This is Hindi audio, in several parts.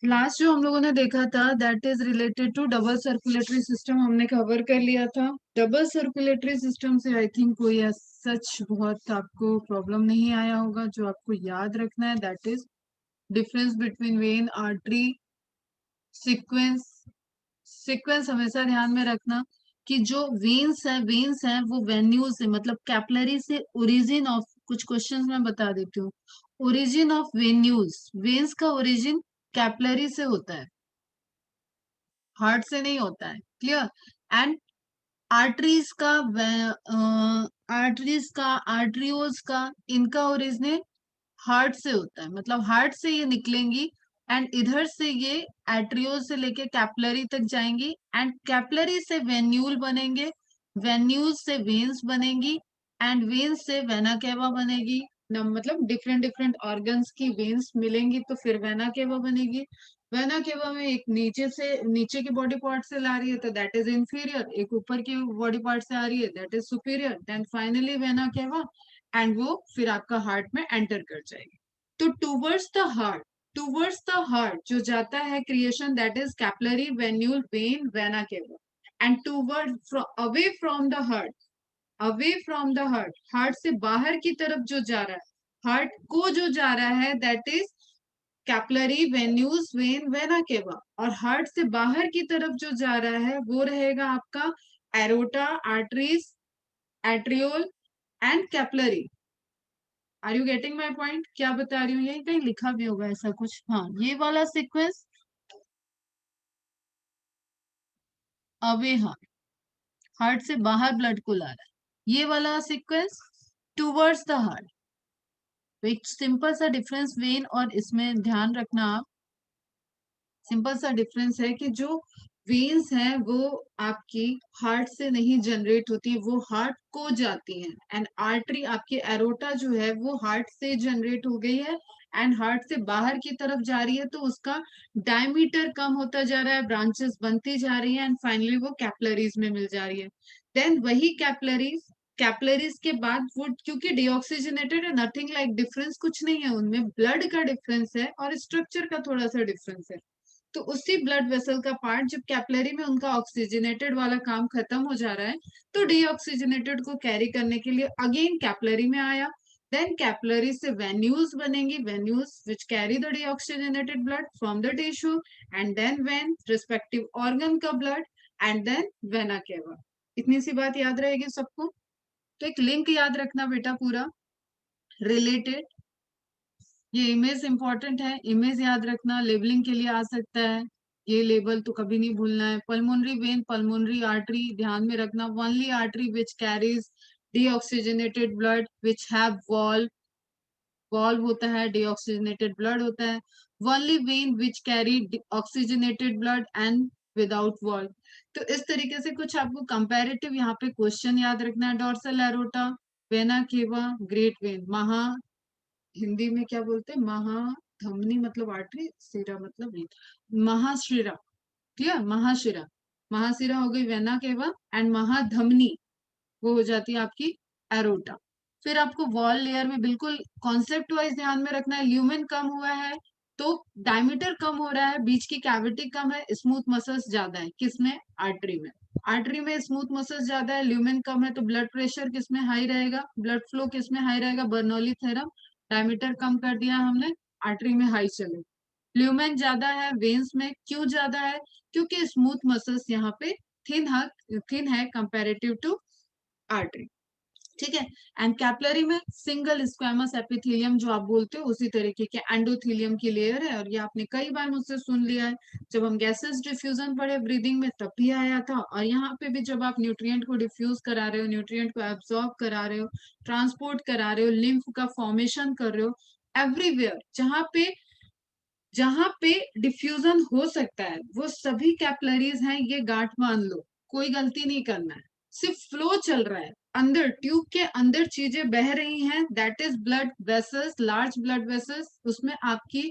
लास्ट जो हम लोगों ने देखा था that is related to double circulatory system, हमने कवर कर लिया था। डबल सर्कुलेटरी सिस्टम से आई थिंक कोई सच बहुत आपको प्रॉब्लम नहीं आया होगा। जो आपको याद रखना है that is difference between when, artery, sequence. Sequence हमेशा ध्यान में रखना कि जो वेन्स है वो वेन्यूज से मतलब कैपिलरी से ओरिजिन ऑफ, कुछ क्वेश्चंस मैं बता देती हूँ। ओरिजिन ऑफ वेन्यूज, वेन्स का ओरिजिन कैपिलरी से होता है, हार्ट से नहीं होता है। क्लियर। एंड आर्टरीज का, आर्टरीज का, आर्ट्रियोल्स का, इनका ओरिजिन हार्ट से होता है, मतलब हार्ट से ये निकलेंगी एंड इधर से ये एट्रियोल से लेके कैपिलरी तक जाएंगी एंड कैपिलरी से वेन्यूल बनेंगे, वेन्यूल से वेन्स बनेंगी एंड वेन्स से वेना केवा बनेगी। मतलब डिफरेंट डिफरेंट ऑर्गन्स की वेन्स मिलेंगी तो फिर वेना केवा बनेगी। वेना केवा में एक नीचे से, नीचे के बॉडी पार्ट से ला रही है तो दैट इज इंफीरियर, एक ऊपर के बॉडी पार्ट से आ रही है that is superior, then finally vena cava and वो फिर आपका हार्ट में एंटर कर जाएगी। तो towards the heart, towards the heart जो जाता है creation that is capillary, venule, vein, vena cava. And toward away from the heart, away from the heart, heart से बाहर की तरफ जो जा रहा है, हार्ट को जो जा रहा है that is capillary, venues, when, vena केवा। और हार्ट से बाहर की तरफ जो जा रहा है वो रहेगा आपका aorta, arteries, arteriole and capillary. Are you getting my point? क्या बता रही हूँ, यही कहीं लिखा भी होगा ऐसा कुछ। हाँ, ये वाला सीक्वेंस अवे हार्ट, हार्ट से बाहर ब्लड को ला रहा है। ये वाला सीक्वेंस टूवर्ड्स द हार्ट। एक सिंपल सा डिफरेंस वेन और इसमें ध्यान रखना आप, सिंपल सा डिफरेंस है कि जो वेन्स हैं वो आपकी हार्ट से नहीं जनरेट होती, वो हार्ट को जाती हैं। एंड आर्टरी आपकी एरोटा जो है वो हार्ट से जनरेट हो गई है एंड हार्ट से बाहर की तरफ जा रही है तो उसका डायमीटर कम होता जा रहा है, ब्रांचेस बनती जा रही है एंड फाइनली वो कैपिलरीज में मिल जा रही है। देन वही कैपिलरीज, कैपिलरीज के बाद वो क्योंकि डीऑक्सीजनेटेड है, नथिंग लाइक, डिफरेंस कुछ नहीं है उनमें, ब्लड का डिफरेंस है और स्ट्रक्चर का थोड़ा सा डिफरेंस है। तो उसी ब्लड वेसल का पार्ट जब कैपिलरी में उनका ऑक्सीजनेटेड वाला काम खत्म हो जा रहा है तो डीऑक्सीजनेटेड को कैरी करने के लिए अगेन कैपिलरी में आया। देन कैपिलरी से वेन्यूज बनेंगी, venules which carry the deoxygenated blood from the tissue and then vein respective organ का blood and then vena cava. इतनी सी बात याद रहेगी सबको। तो एक लिंक याद रखना बेटा पूरा रिलेटेड। ये इमेज इंपॉर्टेंट है, इमेज याद रखना, लेबलिंग के लिए आ सकता है। ये लेबल तो कभी नहीं भूलना है। पल्मोनरी वेन, पल्मोनरी आर्टरी ध्यान में रखना, only artery which carries deoxygenated blood which have valve, valve होता है, डीऑक्सीजनेटेड ब्लड होता है। Only when which carry oxygenated blood and without valve. तो इस तरीके से कुछ आपको कंपैरेटिव यहाँ पे क्वेश्चन याद रखना है। Dorsal aorta, vena cava, great when, महा, हिंदी में क्या बोलते हैं, महाधमनी मतलब आर्टरी, शिरा मतलब रीढ़, महाशिरा। क्लियर, महाशिरा, महाशिरा हो गई वेना केवा एंड महाधमनी वो हो जाती है आपकी एरोटा। फिर आपको वॉल लेयर में बिल्कुल कॉन्सेप्ट वाइज ध्यान में रखना है। ल्यूमेन कम हुआ है तो डायमीटर कम हो रहा है, बीच की कैविटी कम है, स्मूथ मसल्स ज्यादा है, किसमें, आर्टरी में। आर्टरी में स्मूथ मसल्स ज्यादा है, ल्यूमेन कम है तो ब्लड प्रेशर किसमें हाई रहेगा, ब्लड फ्लो किसमें हाई रहेगा, बर्नौली थ्योरम। डायमीटर कम कर दिया हमने, आर्टरी में हाई चले। ल्यूमेन ज्यादा है वेन्स में, क्यों ज्यादा है, क्योंकि स्मूथ मसल्स यहाँ पे थिन है कंपेरेटिव टू आर्टरी। ठीक है। एंड कैपिलरी में सिंगल स्क्वेमस एपिथेलियम जो आप बोलते हो उसी तरीके के एंडोथेलियम की लेयर है। और ये आपने कई बार मुझसे सुन लिया है, जब हम गैसेस डिफ्यूजन पढ़े ब्रीदिंग में तब भी आया था, और यहाँ पे भी जब आप न्यूट्रिएंट को डिफ्यूज करा रहे हो, न्यूट्रिएंट को एब्सॉर्ब करा रहे हो, ट्रांसपोर्ट करा रहे हो, लिम्फ का फॉर्मेशन कर रहे हो, एवरीवेयर जहां पे डिफ्यूजन हो सकता है वो सभी कैपिलरीज हैं, ये गांठ मान लो, कोई गलती नहीं करना है। सिर्फ फ्लो चल रहा है, अंदर ट्यूब के अंदर चीजें बह रही हैं, that is blood vessels, large blood vessels. उसमें आपकी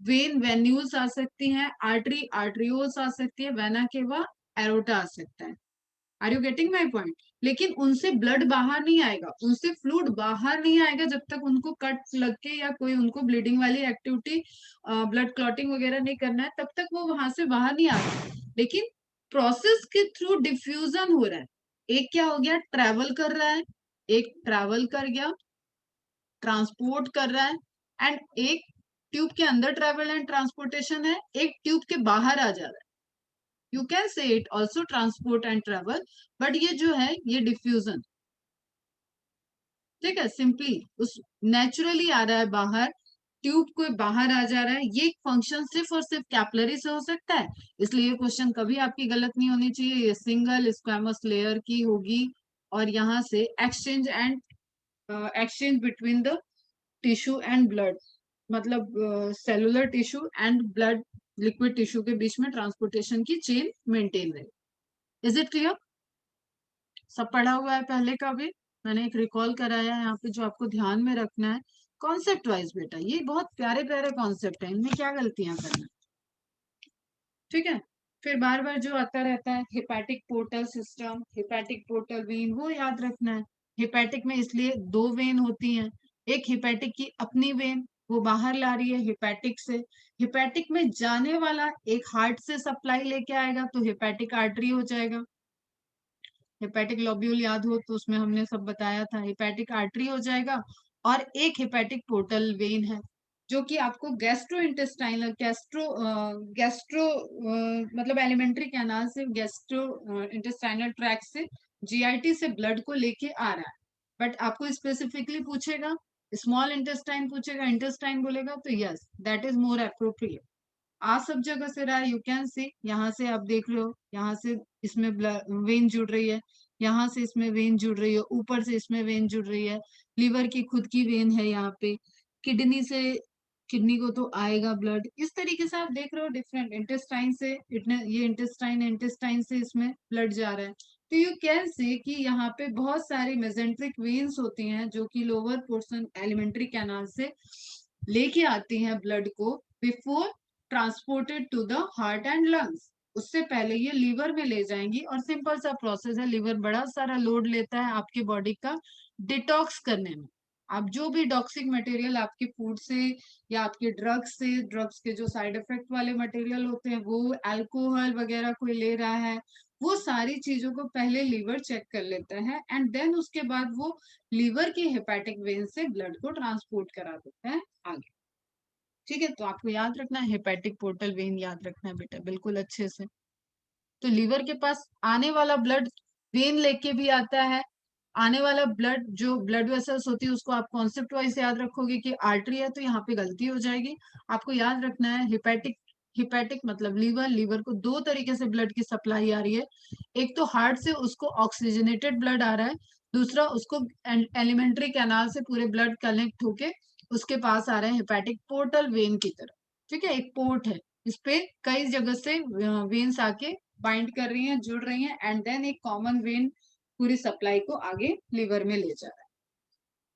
वेन, वेन्यूल्स आ सकती हैं, आर्टरी, आर्ट्रियोल्स आ सकती है, वेना केवा, एरोटा आ सकता है। Are you getting my point? लेकिन उनसे ब्लड बाहर नहीं आएगा, उनसे फ्लूइड बाहर नहीं आएगा जब तक उनको कट लग के या कोई उनको ब्लीडिंग वाली एक्टिविटी, ब्लड क्लॉटिंग वगैरह नहीं करना है, तब तक वो वहां से बाहर नहीं आता। लेकिन प्रोसेस के थ्रू डिफ्यूजन हो रहा है। एक क्या हो गया, ट्रेवल कर रहा है, एक ट्रेवल कर गया, ट्रांसपोर्ट कर रहा है, एंड एक ट्यूब के अंदर ट्रेवल एंड ट्रांसपोर्टेशन है, एक ट्यूब के बाहर आ जा रहा है। You can say it also transport and travel, but ये जो है ये डिफ्यूजन, ठीक है, सिंपली उस नेचुरली आ रहा है बाहर, ट्यूब को बाहर आ जा रहा है। ये फंक्शन सिर्फ और सिर्फ कैपिलरी से हो सकता है, इसलिए ये क्वेश्चन कभी आपकी गलत नहीं होनी चाहिए। ये सिंगल स्क्वैमस लेयर की होगी, और यहाँ से exchange between the tissue and blood, मतलब cellular tissue and blood liquid tissue के बीच में ट्रांसपोर्टेशन की चेन मेंटेन रहे। Is it clear? सब पढ़ा हुआ है पहले का भी, मैंने एक रिकॉल कराया है यहाँ पे, जो आपको ध्यान में रखना है कॉन्सेप्ट वाइज। बेटा ये बहुत प्यारे प्यारे कॉन्सेप्ट है, इनमें क्या गलतियां करना, ठीक है। फिर बार बार जो आता रहता है hepatic portal system, hepatic portal vein, वो याद रखना है। हिपैटिक में इसलिए दो वेन होती हैं, एक हिपैटिक की अपनी वेन, वो बाहर ला रही है हिपैटिक से, हिपैटिक में जाने वाला एक हार्ट से सप्लाई लेके आएगा तो हिपैटिक आर्टरी हो जाएगा। हिपैटिक लोब्यूल याद हो तो उसमें हमने सब बताया था, हिपैटिक आर्टरी हो जाएगा। और एक हिपैटिक पोर्टल वेन है, जो कि आपको गैस्ट्रो इंटेस्टाइनल गैस्ट्रो मतलब एलिमेंट्री कैनाल से, गैस्ट्रो इंटेस्टाइनल ट्रैक से, जीआईटी से ब्लड को लेके आ रहा है। बट आपको स्पेसिफिकली पूछेगा, स्मॉल इंटेस्टाइन पूछेगा, इंटेस्टाइन बोलेगा तो yes that is more appropriate. आ सब जगह से रहा है, यू कैन सी, यहाँ से आप देख रहे हो, यहाँ से इसमें वेन जुड़ रही है, यहाँ से इसमें वेन जुड़ रही है, ऊपर से इसमें वेन जुड़ रही है, लीवर की खुद की वेन है यहाँ पे, किडनी से, किडनी को तो आएगा ब्लड। इस तरीके से आप देख रहे हो डिफरेंट इंटेस्टाइन से, इतने ये इंटेस्टाइन से इसमें ब्लड जा रहा है। तो यू कैन सी कि यहाँ पे बहुत सारी मेजेंट्रिक वेन्स होती हैं, जो कि लोअर पोर्शन एलिमेंट्री कैनाल से लेके आती हैं ब्लड को, before transported to the heart and lungs. उससे पहले ये लीवर में ले जाएंगी, और सिंपल सा प्रोसेस है, लीवर बड़ा सारा लोड लेता है आपके बॉडी का डिटॉक्स करने में। आप जो भी टॉक्सिक मटेरियल आपके फूड से या आपके ड्रग्स से, ड्रग्स के जो साइड इफेक्ट वाले मटेरियल होते हैं, वो अल्कोहल वगैरह कोई ले रहा है, वो सारी चीजों को पहले लीवर चेक कर लेता है, एंड देन उसके बाद वो लीवर की हेपेटिक वेन से ब्लड को ट्रांसपोर्ट करा देता है आगे। ठीक है, तो आपको याद रखना है, हेपेटिक पोर्टल वेन याद रखना है बेटा बिल्कुल अच्छे से। तो लीवर के पास आने वाला ब्लड वेन लेके भी आता है, आने वाला ब्लड जो ब्लड वेसल्स होती है उसको आप कॉन्सेप्ट वाइज याद रखोगे कि आर्टरी है, तो यहाँ पे गलती हो जाएगी। आपको याद रखना है हिपैटिक, हिपैटिक मतलब लीवर, लीवर को दो तरीके से ब्लड की सप्लाई आ रही है, एक तो हार्ट से उसको ऑक्सीजनेटेड ब्लड आ रहा है, दूसरा उसको एलिमेंट्री कैनाल से पूरे ब्लड कनेक्ट होके उसके पास आ रहे हैं हिपैटिक पोर्टल वेन की तरफ। ठीक है, एक पोर्ट है, इस पे कई जगह से वेन्स आके बाइंड कर रही हैं, जुड़ रही हैं, एंड देन एक कॉमन वेन पूरी सप्लाई को आगे लीवर में ले जा रहा है।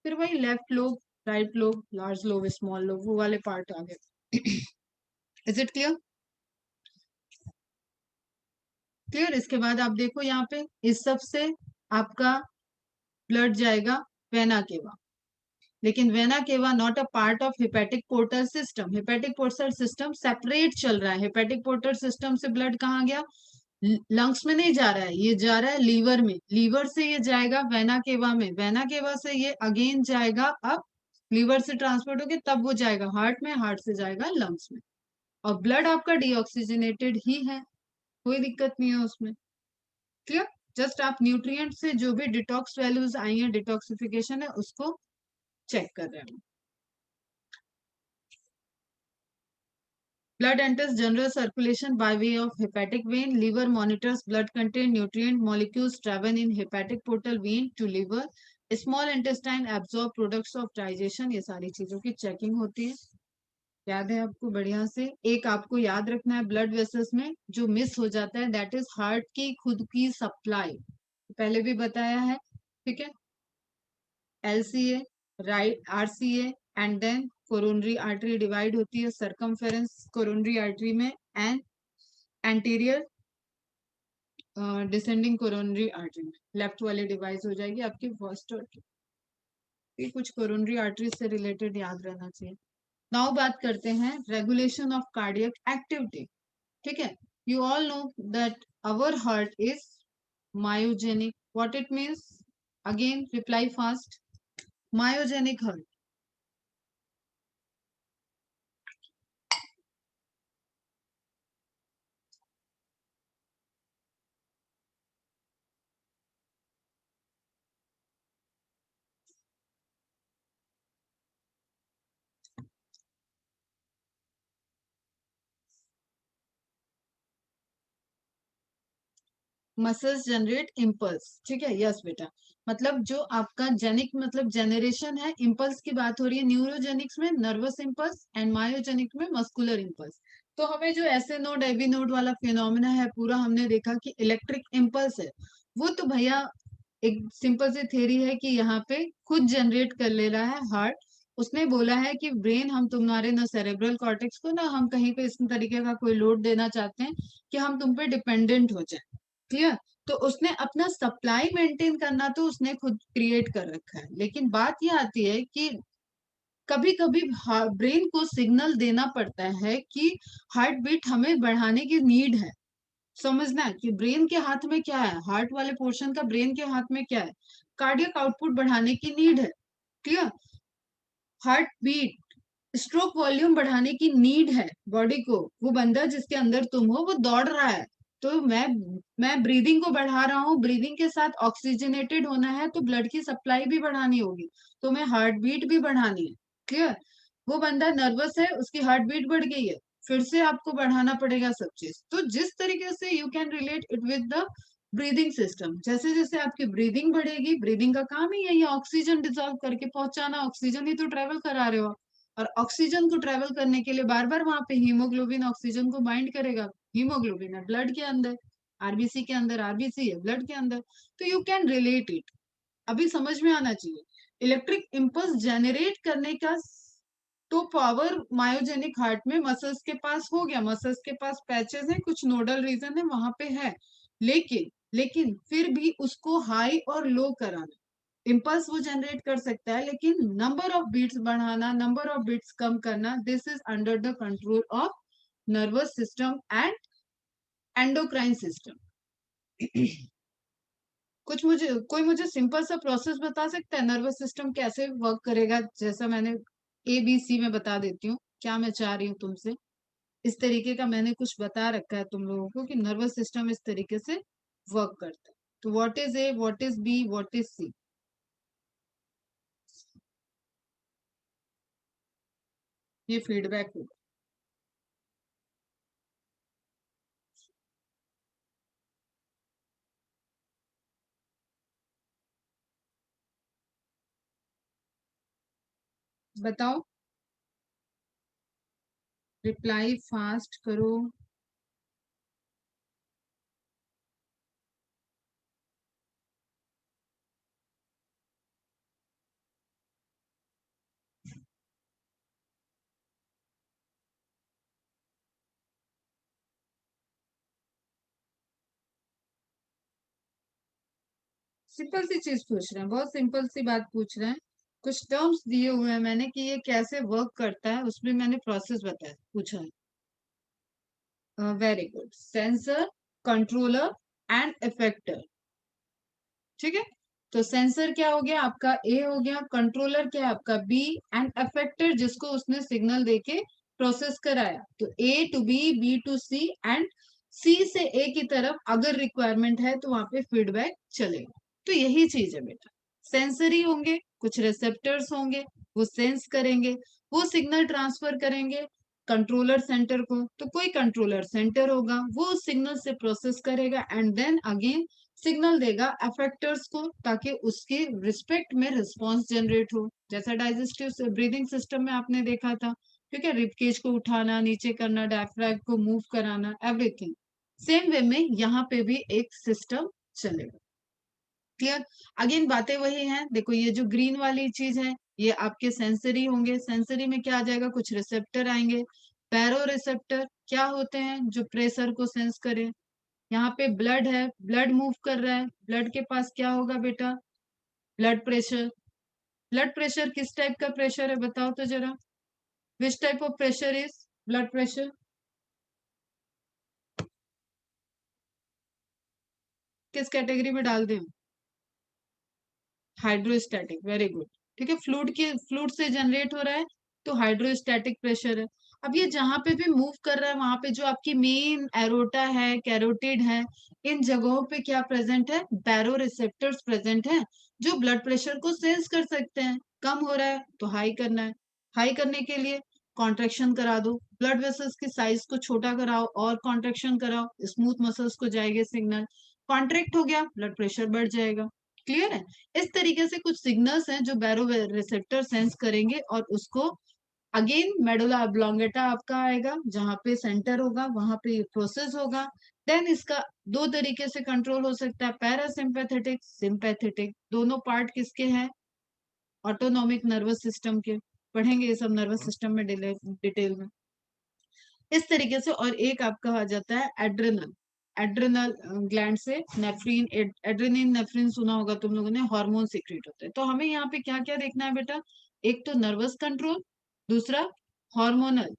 फिर वही left lobe, right lobe, large lobe, small lobe, वो वाले पार्ट आ गए। Is it clear? क्लियर। इसके बाद आप देखो यहाँ पे, इस सब से आपका ब्लड जाएगा वेना केवा, लेकिन vena cava not a part of hepatic portal system. Hepatic portal system separate चल रहा है, हेपेटिक पोर्टल सिस्टम से ब्लड कहाँ गया, लंग्स में नहीं जा रहा है, ये जा रहा है लीवर में, लीवर से ये जाएगा वेना केवा में, वेना केवा से ये अगेन जाएगा, अब लीवर से ट्रांसपोर्ट होके तब वो जाएगा हार्ट में, हार्ट से जाएगा लंग्स में। और ब्लड आपका डीऑक्सीजनेटेड ही है, कोई दिक्कत नहीं है उसमें। क्लियर? जस्ट आप न्यूट्रिएंट से जो भी डिटॉक्स वैल्यूज आई है, डिटॉक्सिफिकेशन है, उसको चेक कर रहे हैं। Blood enters general circulation by way of hepatic vein. Liver monitors blood content nutrient molecules travel in hepatic portal vein to liver. Small intestine absorb products of digestion. ये सारी चीजों की चेकिंग होती है, याद है आपको बढ़िया से। एक आपको याद रखना है ब्लड वेसल्स में जो मिस हो जाता है, दैट इज हार्ट की खुद की सप्लाई, पहले भी बताया है। ठीक है, LCA, right RCA, and then coronary artery divide होती है सरकमफेरेंस कोरोनरी आर्टरी में, and anterior descending coronary artery में लेफ्ट वाली डिवाइस हो जाएगी आपकी फर्स्ट और ये कुछ कोरोनरी आर्टरी से रिलेटेड याद रहना चाहिए। नाउ बात करते हैं रेगुलेशन ऑफ कार्डियक एक्टिविटी। ठीक है, you all know that our heart is myogenic. What it means? Again reply fast. Myogenic heart. Muscles generate impulse. ठीक है, यस बेटा। मतलब जो आपका जेनिक मतलब जेनरेशन है, इम्पल्स की बात हो रही है। न्यूरोजेनिक्स में नर्वस इम्पल्स एंड मायोजेनिक में मस्कुलर इम्पल्स। तो हमें जो एसए नोड एबी नोड वाला फिनोमिना है पूरा हमने देखा कि इलेक्ट्रिक इम्पल्स है। वो तो भैया एक सिंपल सी थ्योरी है कि यहाँ पे खुद जनरेट कर ले रहा है हार्ट। उसने बोला है कि ब्रेन, हम तुम्हारे ना सेरेब्रल कॉर्टेक्स को ना हम कहीं पे इस तरीके का कोई लोड देना चाहते हैं कि हम तुम पे डिपेंडेंट हो जाए। क्लियर? तो उसने अपना सप्लाई मेंटेन करना तो उसने खुद क्रिएट कर रखा है, लेकिन बात ये आती है कि कभी कभी ब्रेन को सिग्नल देना पड़ता है कि हार्ट बीट हमें बढ़ाने की नीड है। समझना है कि ब्रेन के हाथ में क्या है, हार्ट वाले पोर्शन का ब्रेन के हाथ में क्या है, कार्डियक आउटपुट बढ़ाने की नीड है। Clear? Heart beat, stroke volume बढ़ाने की नीड है बॉडी को। वो बंदा जिसके अंदर तुम हो वो दौड़ रहा है, तो मैं ब्रीदिंग को बढ़ा रहा हूँ, ब्रीदिंग के साथ ऑक्सीजनेटेड होना है तो ब्लड की सप्लाई भी बढ़ानी होगी, तो मैं हार्ट बीट भी बढ़ानी है। क्लियर? वो बंदा नर्वस है, उसकी हार्ट बीट बढ़ गई है, फिर से आपको बढ़ाना पड़ेगा सब चीज। तो जिस तरीके से you can relate it with the breathing system, जैसे जैसे आपकी ब्रीदिंग बढ़ेगी, ब्रीदिंग का काम ही है ये ऑक्सीजन डिजॉल्व करके पहुंचाना, ऑक्सीजन ही तो ट्रेवल करा रहे हो। और ऑक्सीजन को ट्रेवल करने के लिए बार बार वहां पे हीमोग्लोबिन ऑक्सीजन को बाइंड करेगा। हीमोग्लोबिन है ब्लड के अंदर, आरबीसी के अंदर, आरबीसी है ब्लड के अंदर। तो यू कैन रिलेट इट, अभी समझ में आना चाहिए। इलेक्ट्रिक इम्पल्स जनरेट करने का तो पावर मायोजेनिक हार्ट में मसल्स के पास हो गया, मसल्स के पास पैचेस हैं, कुछ नोडल रीजन है वहां पे है, लेकिन लेकिन फिर भी उसको हाई और लो कराना, इम्पल्स वो जनरेट कर सकता है, लेकिन नंबर ऑफ बीट्स बढ़ाना, नंबर ऑफ बीट्स कम करना, this is under the control of nervous system and endocrine system. कुछ मुझे कोई मुझे सिंपल सा प्रोसेस बता सकता है नर्वस सिस्टम कैसे वर्क करेगा, जैसा मैंने ए बी सी में बता देती हूँ, क्या मैं चाह रही हूँ तुमसे। इस तरीके का मैंने कुछ बता रखा है तुम लोगों को कि नर्वस सिस्टम इस तरीके से वर्क करता है। तो what is A, what is B, what is C? ये फीडबैक होगा। बताओ, रिप्लाई फास्ट करो। सिंपल सी चीज पूछ रहे हैं, बहुत सिंपल सी बात पूछ रहे हैं। कुछ टर्म्स दिए हुए हैं मैंने कि ये कैसे वर्क करता है, उसमें मैंने प्रोसेस बताया, पूछा है। Very good. Sensor, controller and effector. ठीक है, तो सेंसर क्या हो गया आपका, ए हो गया। कंट्रोलर क्या है आपका, बी। एंड अफेक्टर जिसको उसने सिग्नल देके प्रोसेस कराया, तो A to B to C and C से ए की तरफ अगर रिक्वायरमेंट है तो वहां पे फीडबैक चलेगा। तो यही चीज है बेटा, सेंसरी होंगे, कुछ रिसेप्टर्स होंगे, वो सेंस करेंगे, वो सिग्नल ट्रांसफर करेंगे कंट्रोलर सेंटर को, तो कोई कंट्रोलर सेंटर होगा वो उस सिग्नल से प्रोसेस करेगा एंड देन अगेन सिग्नल देगा अफेक्टर्स को, ताकि उसके रिस्पेक्ट में रिस्पॉन्स जनरेट हो। जैसा डाइजेस्टिव ब्रीदिंग सिस्टम में आपने देखा था। ठीक है, रिबकेज को उठाना, नीचे करना, डायफ्राम को मूव कराना, एवरीथिंग। सेम वे में यहाँ पे भी एक सिस्टम चलेगा। क्लियर? अगेन बातें वही हैं, देखो ये जो ग्रीन वाली चीज है ये आपके सेंसरी होंगे। सेंसरी में क्या आ जाएगा, कुछ रिसेप्टर आएंगे। पैरो रिसेप्टर क्या होते हैं, जो प्रेशर को सेंस करें। यहाँ पे ब्लड है, ब्लड मूव कर रहा है, ब्लड के पास क्या होगा बेटा? Blood pressure. ब्लड प्रेशर किस टाइप का प्रेशर है बताओ तो जरा, which type of pressure is blood pressure? किस कैटेगरी में डाल दें? Hydrostatic, very good. ठीक है, फ्लूइड से जनरेट हो रहा है तो हाइड्रोस्टैटिक प्रेशर है। अब ये जहां पे भी मूव कर रहा है वहां पे जो आपकी मेन एरोटा है, कैरोटिड है, इन जगहों पे क्या प्रेजेंट है? बैरो रिसेप्टर्स प्रेजेंट है, जो ब्लड प्रेशर को सेंस कर सकते हैं। कम हो रहा है तो हाई करना है, हाई करने के लिए कॉन्ट्रेक्शन करा दो, ब्लड वेसल्स की साइज को छोटा कराओ और कॉन्ट्रेक्शन कराओ, स्मूथ मसल्स को जाएंगे सिग्नल, कॉन्ट्रैक्ट हो गया ब्लड प्रेशर बढ़ जाएगा। क्लियर है? इस तरीके से कुछ सिग्नल्स हैं जो बैरो रिसेप्टर सेंस करेंगे और उसको अगेन मेडुला ऑब्लोंगेटा आपका आएगा, जहां पे सेंटर होगा वहां पे ये प्रोसेस होगा। देन इसका दो तरीके से कंट्रोल हो सकता है, पैरासिम्पैथेटिक, सिंपैथेटिक। दोनों पार्ट किसके हैं? ऑटोनॉमिक नर्वस सिस्टम के। पढ़ेंगे ये सब नर्वस सिस्टम में डिटेल में इस तरीके से। और एक आपका आ जाता है एड्रेनल। एड्रेनल ग्लैंड से नेफ्रीन, एड्रेनिन नेफ्रीन सुना होगा तुम लोगों ने, हार्मोन सीक्रेट होते हैं। तो हमें यहाँ पे क्या क्या देखना है बेटा? एक तो नर्वस कंट्रोल, दूसरा हार्मोनल,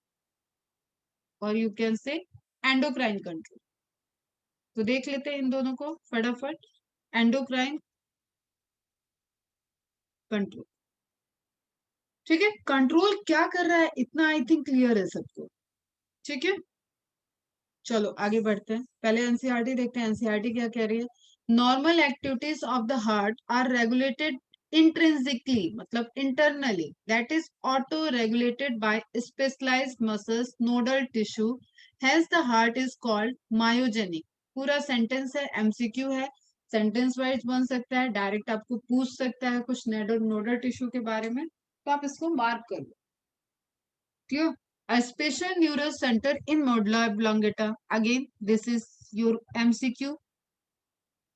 और you can say endocrine control. तो देख लेते हैं इन दोनों को फटाफट। एंडोक्राइन कंट्रोल, ठीक है, कंट्रोल क्या कर रहा है इतना आई थिंक क्लियर है सबको। ठीक है, चलो आगे बढ़ते हैं। पहले एनसीईआरटी देखते हैं, एनसीईआरटी क्या कह रही है। Normal activities of the heart are regulated intrinsically, मतलब internally, that is auto regulated by specialised muscles, nodal tissue, hence the heart is called myogenic. पूरा सेंटेंस है, एमसीक्यू है, सेंटेंस वाइज बन सकता है, डायरेक्ट आपको पूछ सकता है कुछ नोडल नोडल टिश्यू के बारे में, तो आप इसको मार्क कर लो। Clear? A special neural center in medulla oblongata. Again, this is your MCQ.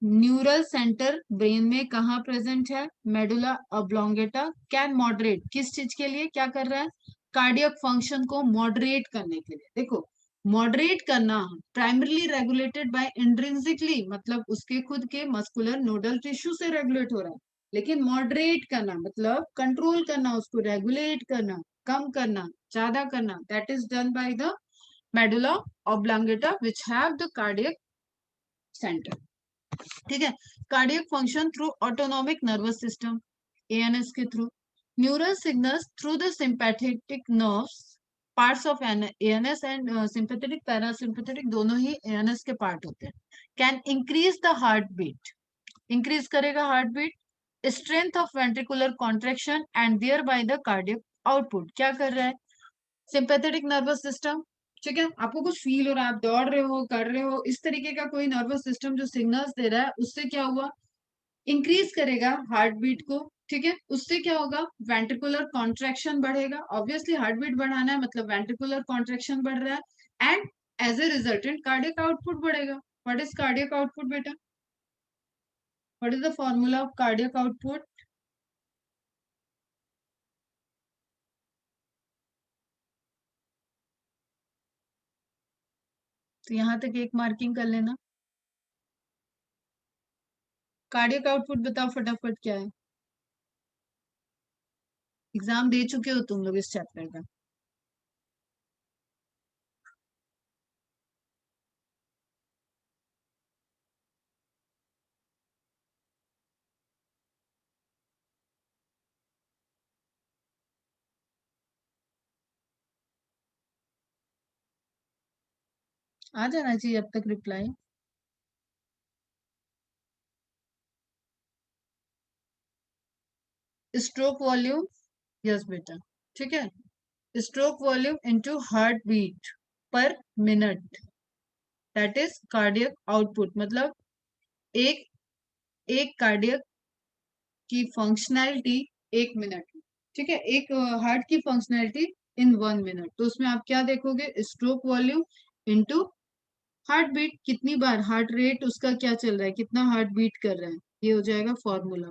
Neural centre brain में कहाँ प्रेजेंट है? Medulla oblongata. कैन मॉडरेट, किस चीज के लिए क्या कर रहा है? कार्डियक फंक्शन को मॉडरेट करने के लिए। देखो, मॉडरेट करना प्राइमरीली रेगुलेटेड बाय इंट्रिंसिकली, मतलब उसके खुद के मस्कुलर नोडल टिश्यू से रेगुलेट हो रहा है, लेकिन मॉडरेट करना मतलब कंट्रोल करना, उसको रेगुलेट करना, कम करना, ज्यादा करना, that is done by the medulla oblongata which have the cardiac centre. ठीक है, cardiac function through autonomic nervous system, ANS के through, neural signals through the sympathetic nerves, parts of ANS, and sympathetic parasympathetic दोनों ही एएनएस के पार्ट होते हैं। Can increase the heart beat, increase करेगा heart beat, strength of ventricular contraction and thereby the cardiac output. क्या कर रहा है? सिंपैथेटिक नर्वस सिस्टम, ठीक है, आपको कुछ फील हो रहा है, आप दौड़ रहे हो, कर रहे हो, इस तरीके का कोई नर्वस सिस्टम जो सिग्नल्स दे रहा है, उससे क्या हुआ? इंक्रीज करेगा हार्ट बीट को। ठीक है, उससे क्या होगा? वेंट्रिकुलर कॉन्ट्रैक्शन बढ़ेगा, ऑब्वियसली हार्ट बीट बढ़ाना है मतलब वेंट्रिकुलर कॉन्ट्रैक्शन बढ़ रहा है, and as a resultant cardiac output बढ़ेगा। व्हाट इज कार्डियक आउटपुट बेटा? What is the formula of cardiac output? तो यहां तक एक मार्किंग कर लेना। कार्डियक आउटपुट बताओ फटाफट क्या है? एग्जाम दे चुके हो तुम लोग इस चैप्टर का? आ जाना चाहिए अब तक रिप्लाई। स्ट्रोक वॉल्यूम, यस बेटा, ठीक है, stroke volume into heart beat per minute, that is cardiac output. मतलब एक एक कार्डियक की फंक्शनैलिटी एक मिनट में, ठीक है, एक हार्ट की फंक्शनैलिटी इन 1 मिनट। तो उसमें आप क्या देखोगे? Stroke volume into heart beat, कितनी बार हार्ट रेट उसका क्या चल रहा है, कितना हार्ट बीट कर रहा है, ये हो जाएगा फॉर्मूला।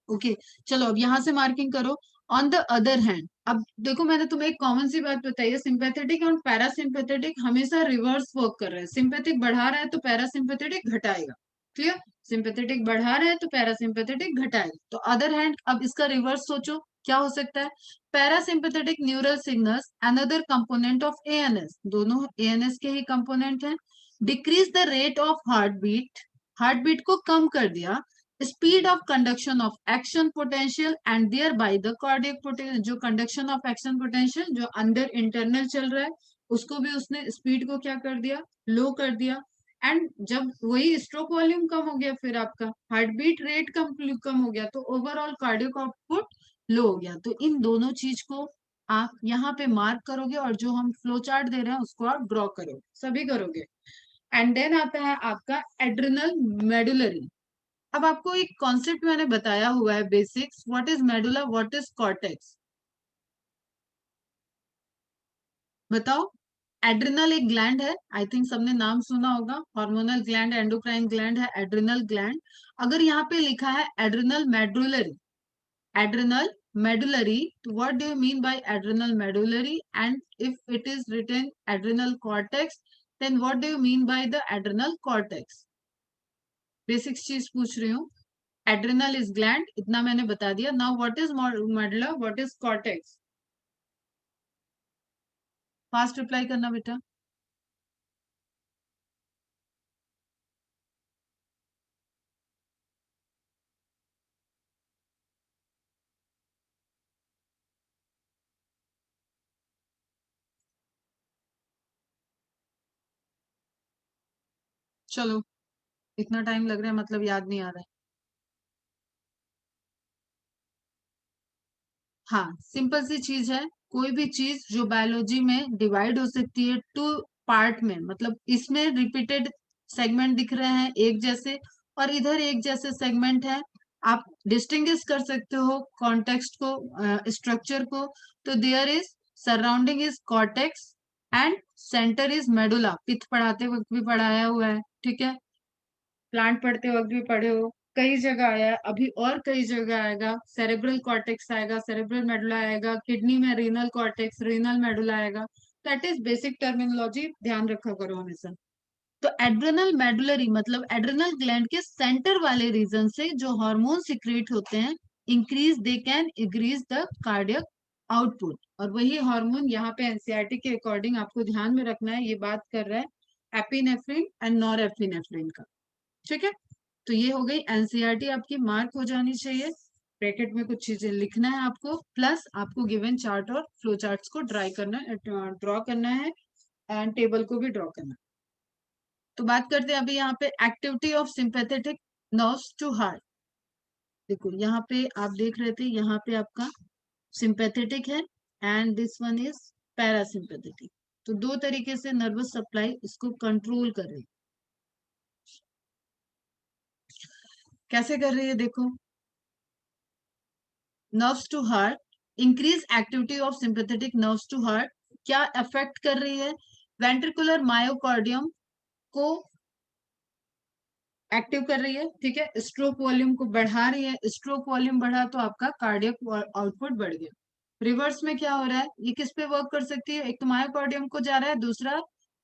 ओके, चलो अब यहां से मार्किंग करो। ऑन द अदर हैंड, अब देखो मैंने तुम्हें एक कॉमन सी बात बताई है, सिंपैथेटिक और पैरासिम्पैथेटिक हमेशा रिवर्स वर्क कर रहे हैं। सिंपैथिक बढ़ा रहा है तो पैरासिम्पैथेटिक घटाएगा। क्लियर? सिंपैथेटिक बढ़ा रहा है तो पैरासिम्पैथेटिक घटाएगा। तो अदर हैंड अब इसका रिवर्स सोचो, क्या हो सकता है? Parasympathetic neural signals another component of ANS, दोनों एएनएस के ही कंपोनेंट हैं, decrease the rate of heart beat को कम कर दिया, speed of conduction of action potential and thereby the cardiac potential, जो कंडक्शन ऑफ एक्शन पोटेंशियल जो अंदर इंटरनल चल रहा है उसको भी उसने स्पीड को क्या कर दिया, लो कर दिया। एंड जब वही स्ट्रोक वॉल्यूम कम हो गया, फिर आपका हार्ट बीट रेट कम हो गया, तो ओवरऑल कार्डियक आउटपुट लो हो गया। तो इन दोनों चीज को आप यहाँ पे मार्क करोगे और जो हम फ्लो चार्ट दे रहे हैं उसको आप ड्रॉ करोगे, सभी करोगे। एंड देन आता है आपका एड्रिनल मेडुलरी। अब आपको एक कॉन्सेप्ट मैंने बताया हुआ है basics, what is medulla, what is cortex, बताओ। एड्रिनल एक ग्लैंड है, आई थिंक सबने नाम सुना होगा, हार्मोनल ग्लैंड, एंडोक्राइन ग्लैंड है एड्रिनल ग्लैंड। अगर यहाँ पे लिखा है एड्रिनल मेडुलरी, एड्रिनल मेडुलरी, तो what do you mean by adrenal medullary? And if it is written adrenal cortex, then what do you mean by the adrenal cortex? Basics चीज पूछ रही हूँ। एड्रिनल इज ग्लैंड, इतना मैंने बता दिया। Now what is medulla, what is cortex? Fast reply करना बेटा। चलो, इतना टाइम लग रहा है मतलब याद नहीं आ रहा है। हाँ, सिंपल सी चीज है, कोई भी चीज जो बायोलॉजी में डिवाइड हो सकती है टू पार्ट में, मतलब इसमें रिपीटेड सेगमेंट दिख रहे हैं एक जैसे, और इधर एक जैसे सेगमेंट है, आप डिस्टिंग्विश कर सकते हो कॉन्टेक्स्ट को, स्ट्रक्चर को। तो there is surrounding is cortex and centre is medulla, pith पढ़ाते वक्त भी पढ़ाया हुआ है, ठीक है? प्लांट पढ़ते वक्त भी पढ़े हो, कई जगह आया है, अभी और कई जगह आएगा। सेरेब्रल कॉर्टेक्स आएगा, सेरेब्रल मेडुला आएगा, किडनी में रीनल कॉर्टेक्स, रीनल मेडुला आएगा। दैट इज बेसिक टर्मिनोलॉजी, ध्यान रखा करो हमेशा। तो एड्रेनल मेडुलरी मतलब एड्रेनल ग्लैंड के सेंटर वाले रीजन से जो हार्मोन सिक्रेट होते हैं, increase they can increase the cardiac output. और वही हार्मोन यहाँ पे एनसीईआरटी के अकॉर्डिंग आपको ध्यान में रखना है, ये बात कर रहा है एपिनेफ्रिन एंड नॉर एपिनेफ्रिन का, ठीक है? तो ये हो गई एनसीईआरटी, आपकी मार्क हो जानी चाहिए। ब्रैकेट में कुछ चीजें लिखना है आपको, प्लस आपको गिवन चार्ट और फ्लो चार्ट्स को ड्रॉ करना है, एंड टेबल को भी ड्रॉ करना है। तो बात करते हैं अभी यहाँ पे activity of sympathetic nerves to heart. देखो यहाँ पे आप देख रहे थे, यहाँ पे आपका सिंपैथेटिक है and this one is parasympathetic. तो दो तरीके से नर्वस सप्लाई इसको कंट्रोल कर रही है। कैसे कर रही है देखो, nerves to heart, increase activity of sympathetic nerves to heart, क्या अफेक्ट कर रही है? वेंट्रिकुलर मायोकार्डियम को एक्टिव कर रही है, ठीक है? स्ट्रोक वॉल्यूम को बढ़ा रही है, स्ट्रोक वॉल्यूम बढ़ा तो आपका कार्डियक आउटपुट बढ़ गया। रिवर्स में क्या हो रहा है, ये किस पे वर्क कर सकती है? एक तो मायोकार्डियम को जा रहा है, दूसरा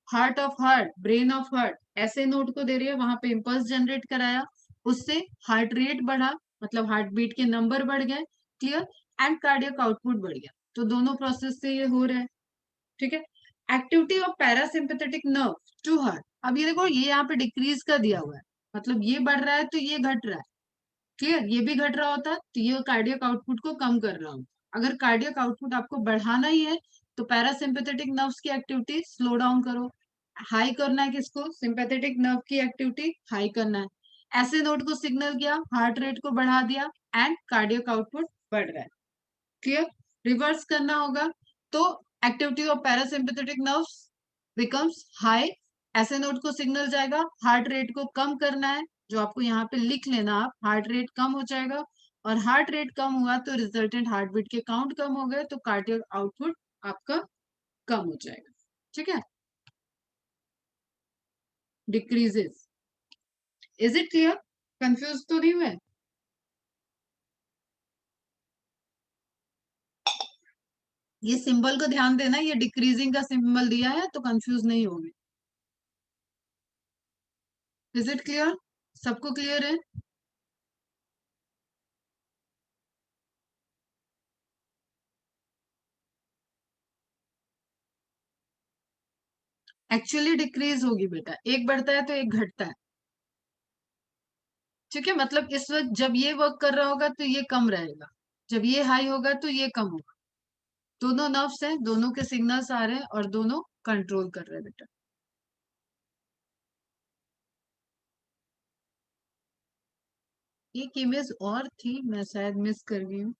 heart of heart, brain of heart, ऐसे नोड को दे रही है, वहां पे इंपल्स जनरेट कराया, उससे हार्ट रेट बढ़ा, मतलब हार्ट बीट के नंबर बढ़ गए, क्लियर? एंड कार्डियक आउटपुट बढ़ गया। तो दोनों प्रोसेस से ये हो रहा है, ठीक है? Activity of parasympathetic nerve to heart, अब ये देखो ये यहाँ पे डिक्रीज का दिया हुआ है, मतलब ये बढ़ रहा है तो ये घट रहा है, क्लियर? ये भी घट रहा होता तो ये कार्डियक आउटपुट को कम कर रहा होता। अगर कार्डियक आउटपुट आपको बढ़ाना ही है तो पैरासिम्पैथेटिक नर्व्स की एक्टिविटी स्लो डाउन करो, हाई करना है किसको? सिंपैथेटिक नर्व की एक्टिविटी हाई करना है। ऐसे नोड को सिग्नल किया, हार्ट रेट को बढ़ा दिया, एंड कार्डियक आउटपुट बढ़ रहा है, क्लियर? रिवर्स करना होगा तो activity of parasympathetic nerves becomes high, ऐसे नोड को सिग्नल जाएगा, हार्ट रेट को कम करना है, जो आपको यहाँ पे लिख लेना, आप हार्ट रेट कम हो जाएगा, और हार्ट रेट कम हुआ तो रिजल्टेंट हार्ट बीट के काउंट कम हो गए तो कार्डियक आउटपुट आपका कम हो जाएगा, ठीक है? Decreases, is it clear? Confuse तो नहीं हुए? ये सिंबल को ध्यान देना, ये डिक्रीजिंग का सिंबल दिया है तो कंफ्यूज नहीं होगे। Is it clear? सबको क्लियर है? एक्चुअली डिक्रीज होगी बेटा, एक बढ़ता है तो एक घटता है। ठीक है, मतलब इस वक्त जब ये वर्क कर रहा होगा तो ये कम रहेगा, जब ये हाई होगा तो ये कम होगा। दोनों नर्व्स हैं, दोनों के सिग्नल्स आ रहे हैं और दोनों कंट्रोल कर रहे हैं बेटा। एक इमेज और थी, मैं शायद मिस कर गई हूँ।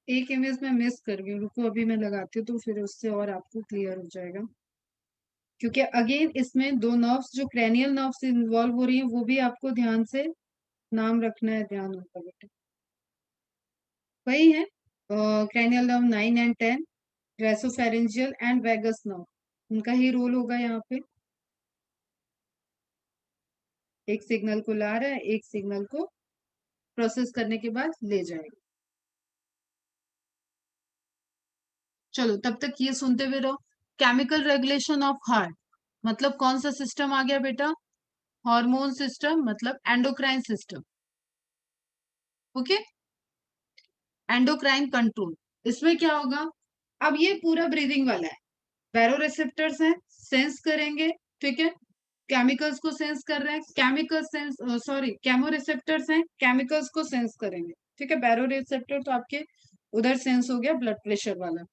एक इमेज में मिस कर गई हूँ, रुको अभी मैं लगाती हूँ तो फिर उससे और आपको क्लियर हो जाएगा। क्योंकि अगेन इसमें दो नर्व्स जो क्रेनियल नर्व्स इन्वॉल्व हो रही हैं वो भी आपको ध्यान से नाम रखना है, ध्यान होगा बेटा। वही है, क्रेनियल नर्व 9 और 10, ग्रेसोफेरेंजियल एंड वेगस नर्व, उनका ही रोल होगा यहाँ पे। एक सिग्नल को ला रहा है, एक सिग्नल को प्रोसेस करने के बाद ले जाएगा। चलो तब तक ये सुनते हुए रहो। केमिकल रेगुलेशन ऑफ हार्ट, मतलब कौन सा सिस्टम आ गया बेटा? हार्मोन सिस्टम, मतलब endocrine system. Okay, endocrine control. इसमें क्या होगा, अब ये पूरा ब्रीदिंग वाला है। बैरोरिसेप्टर्स हैं, सेंस करेंगे। ठीक है, केमिकल्स को सेंस कर रहे हैं, केमिकल सेंस, सॉरी केमोरिसेप्टर्स हैं, केमिकल्स को सेंस करेंगे। ठीक है, बैरोरिसेप्टर तो आपके उधर सेंस हो गया, ब्लड प्रेशर वाला।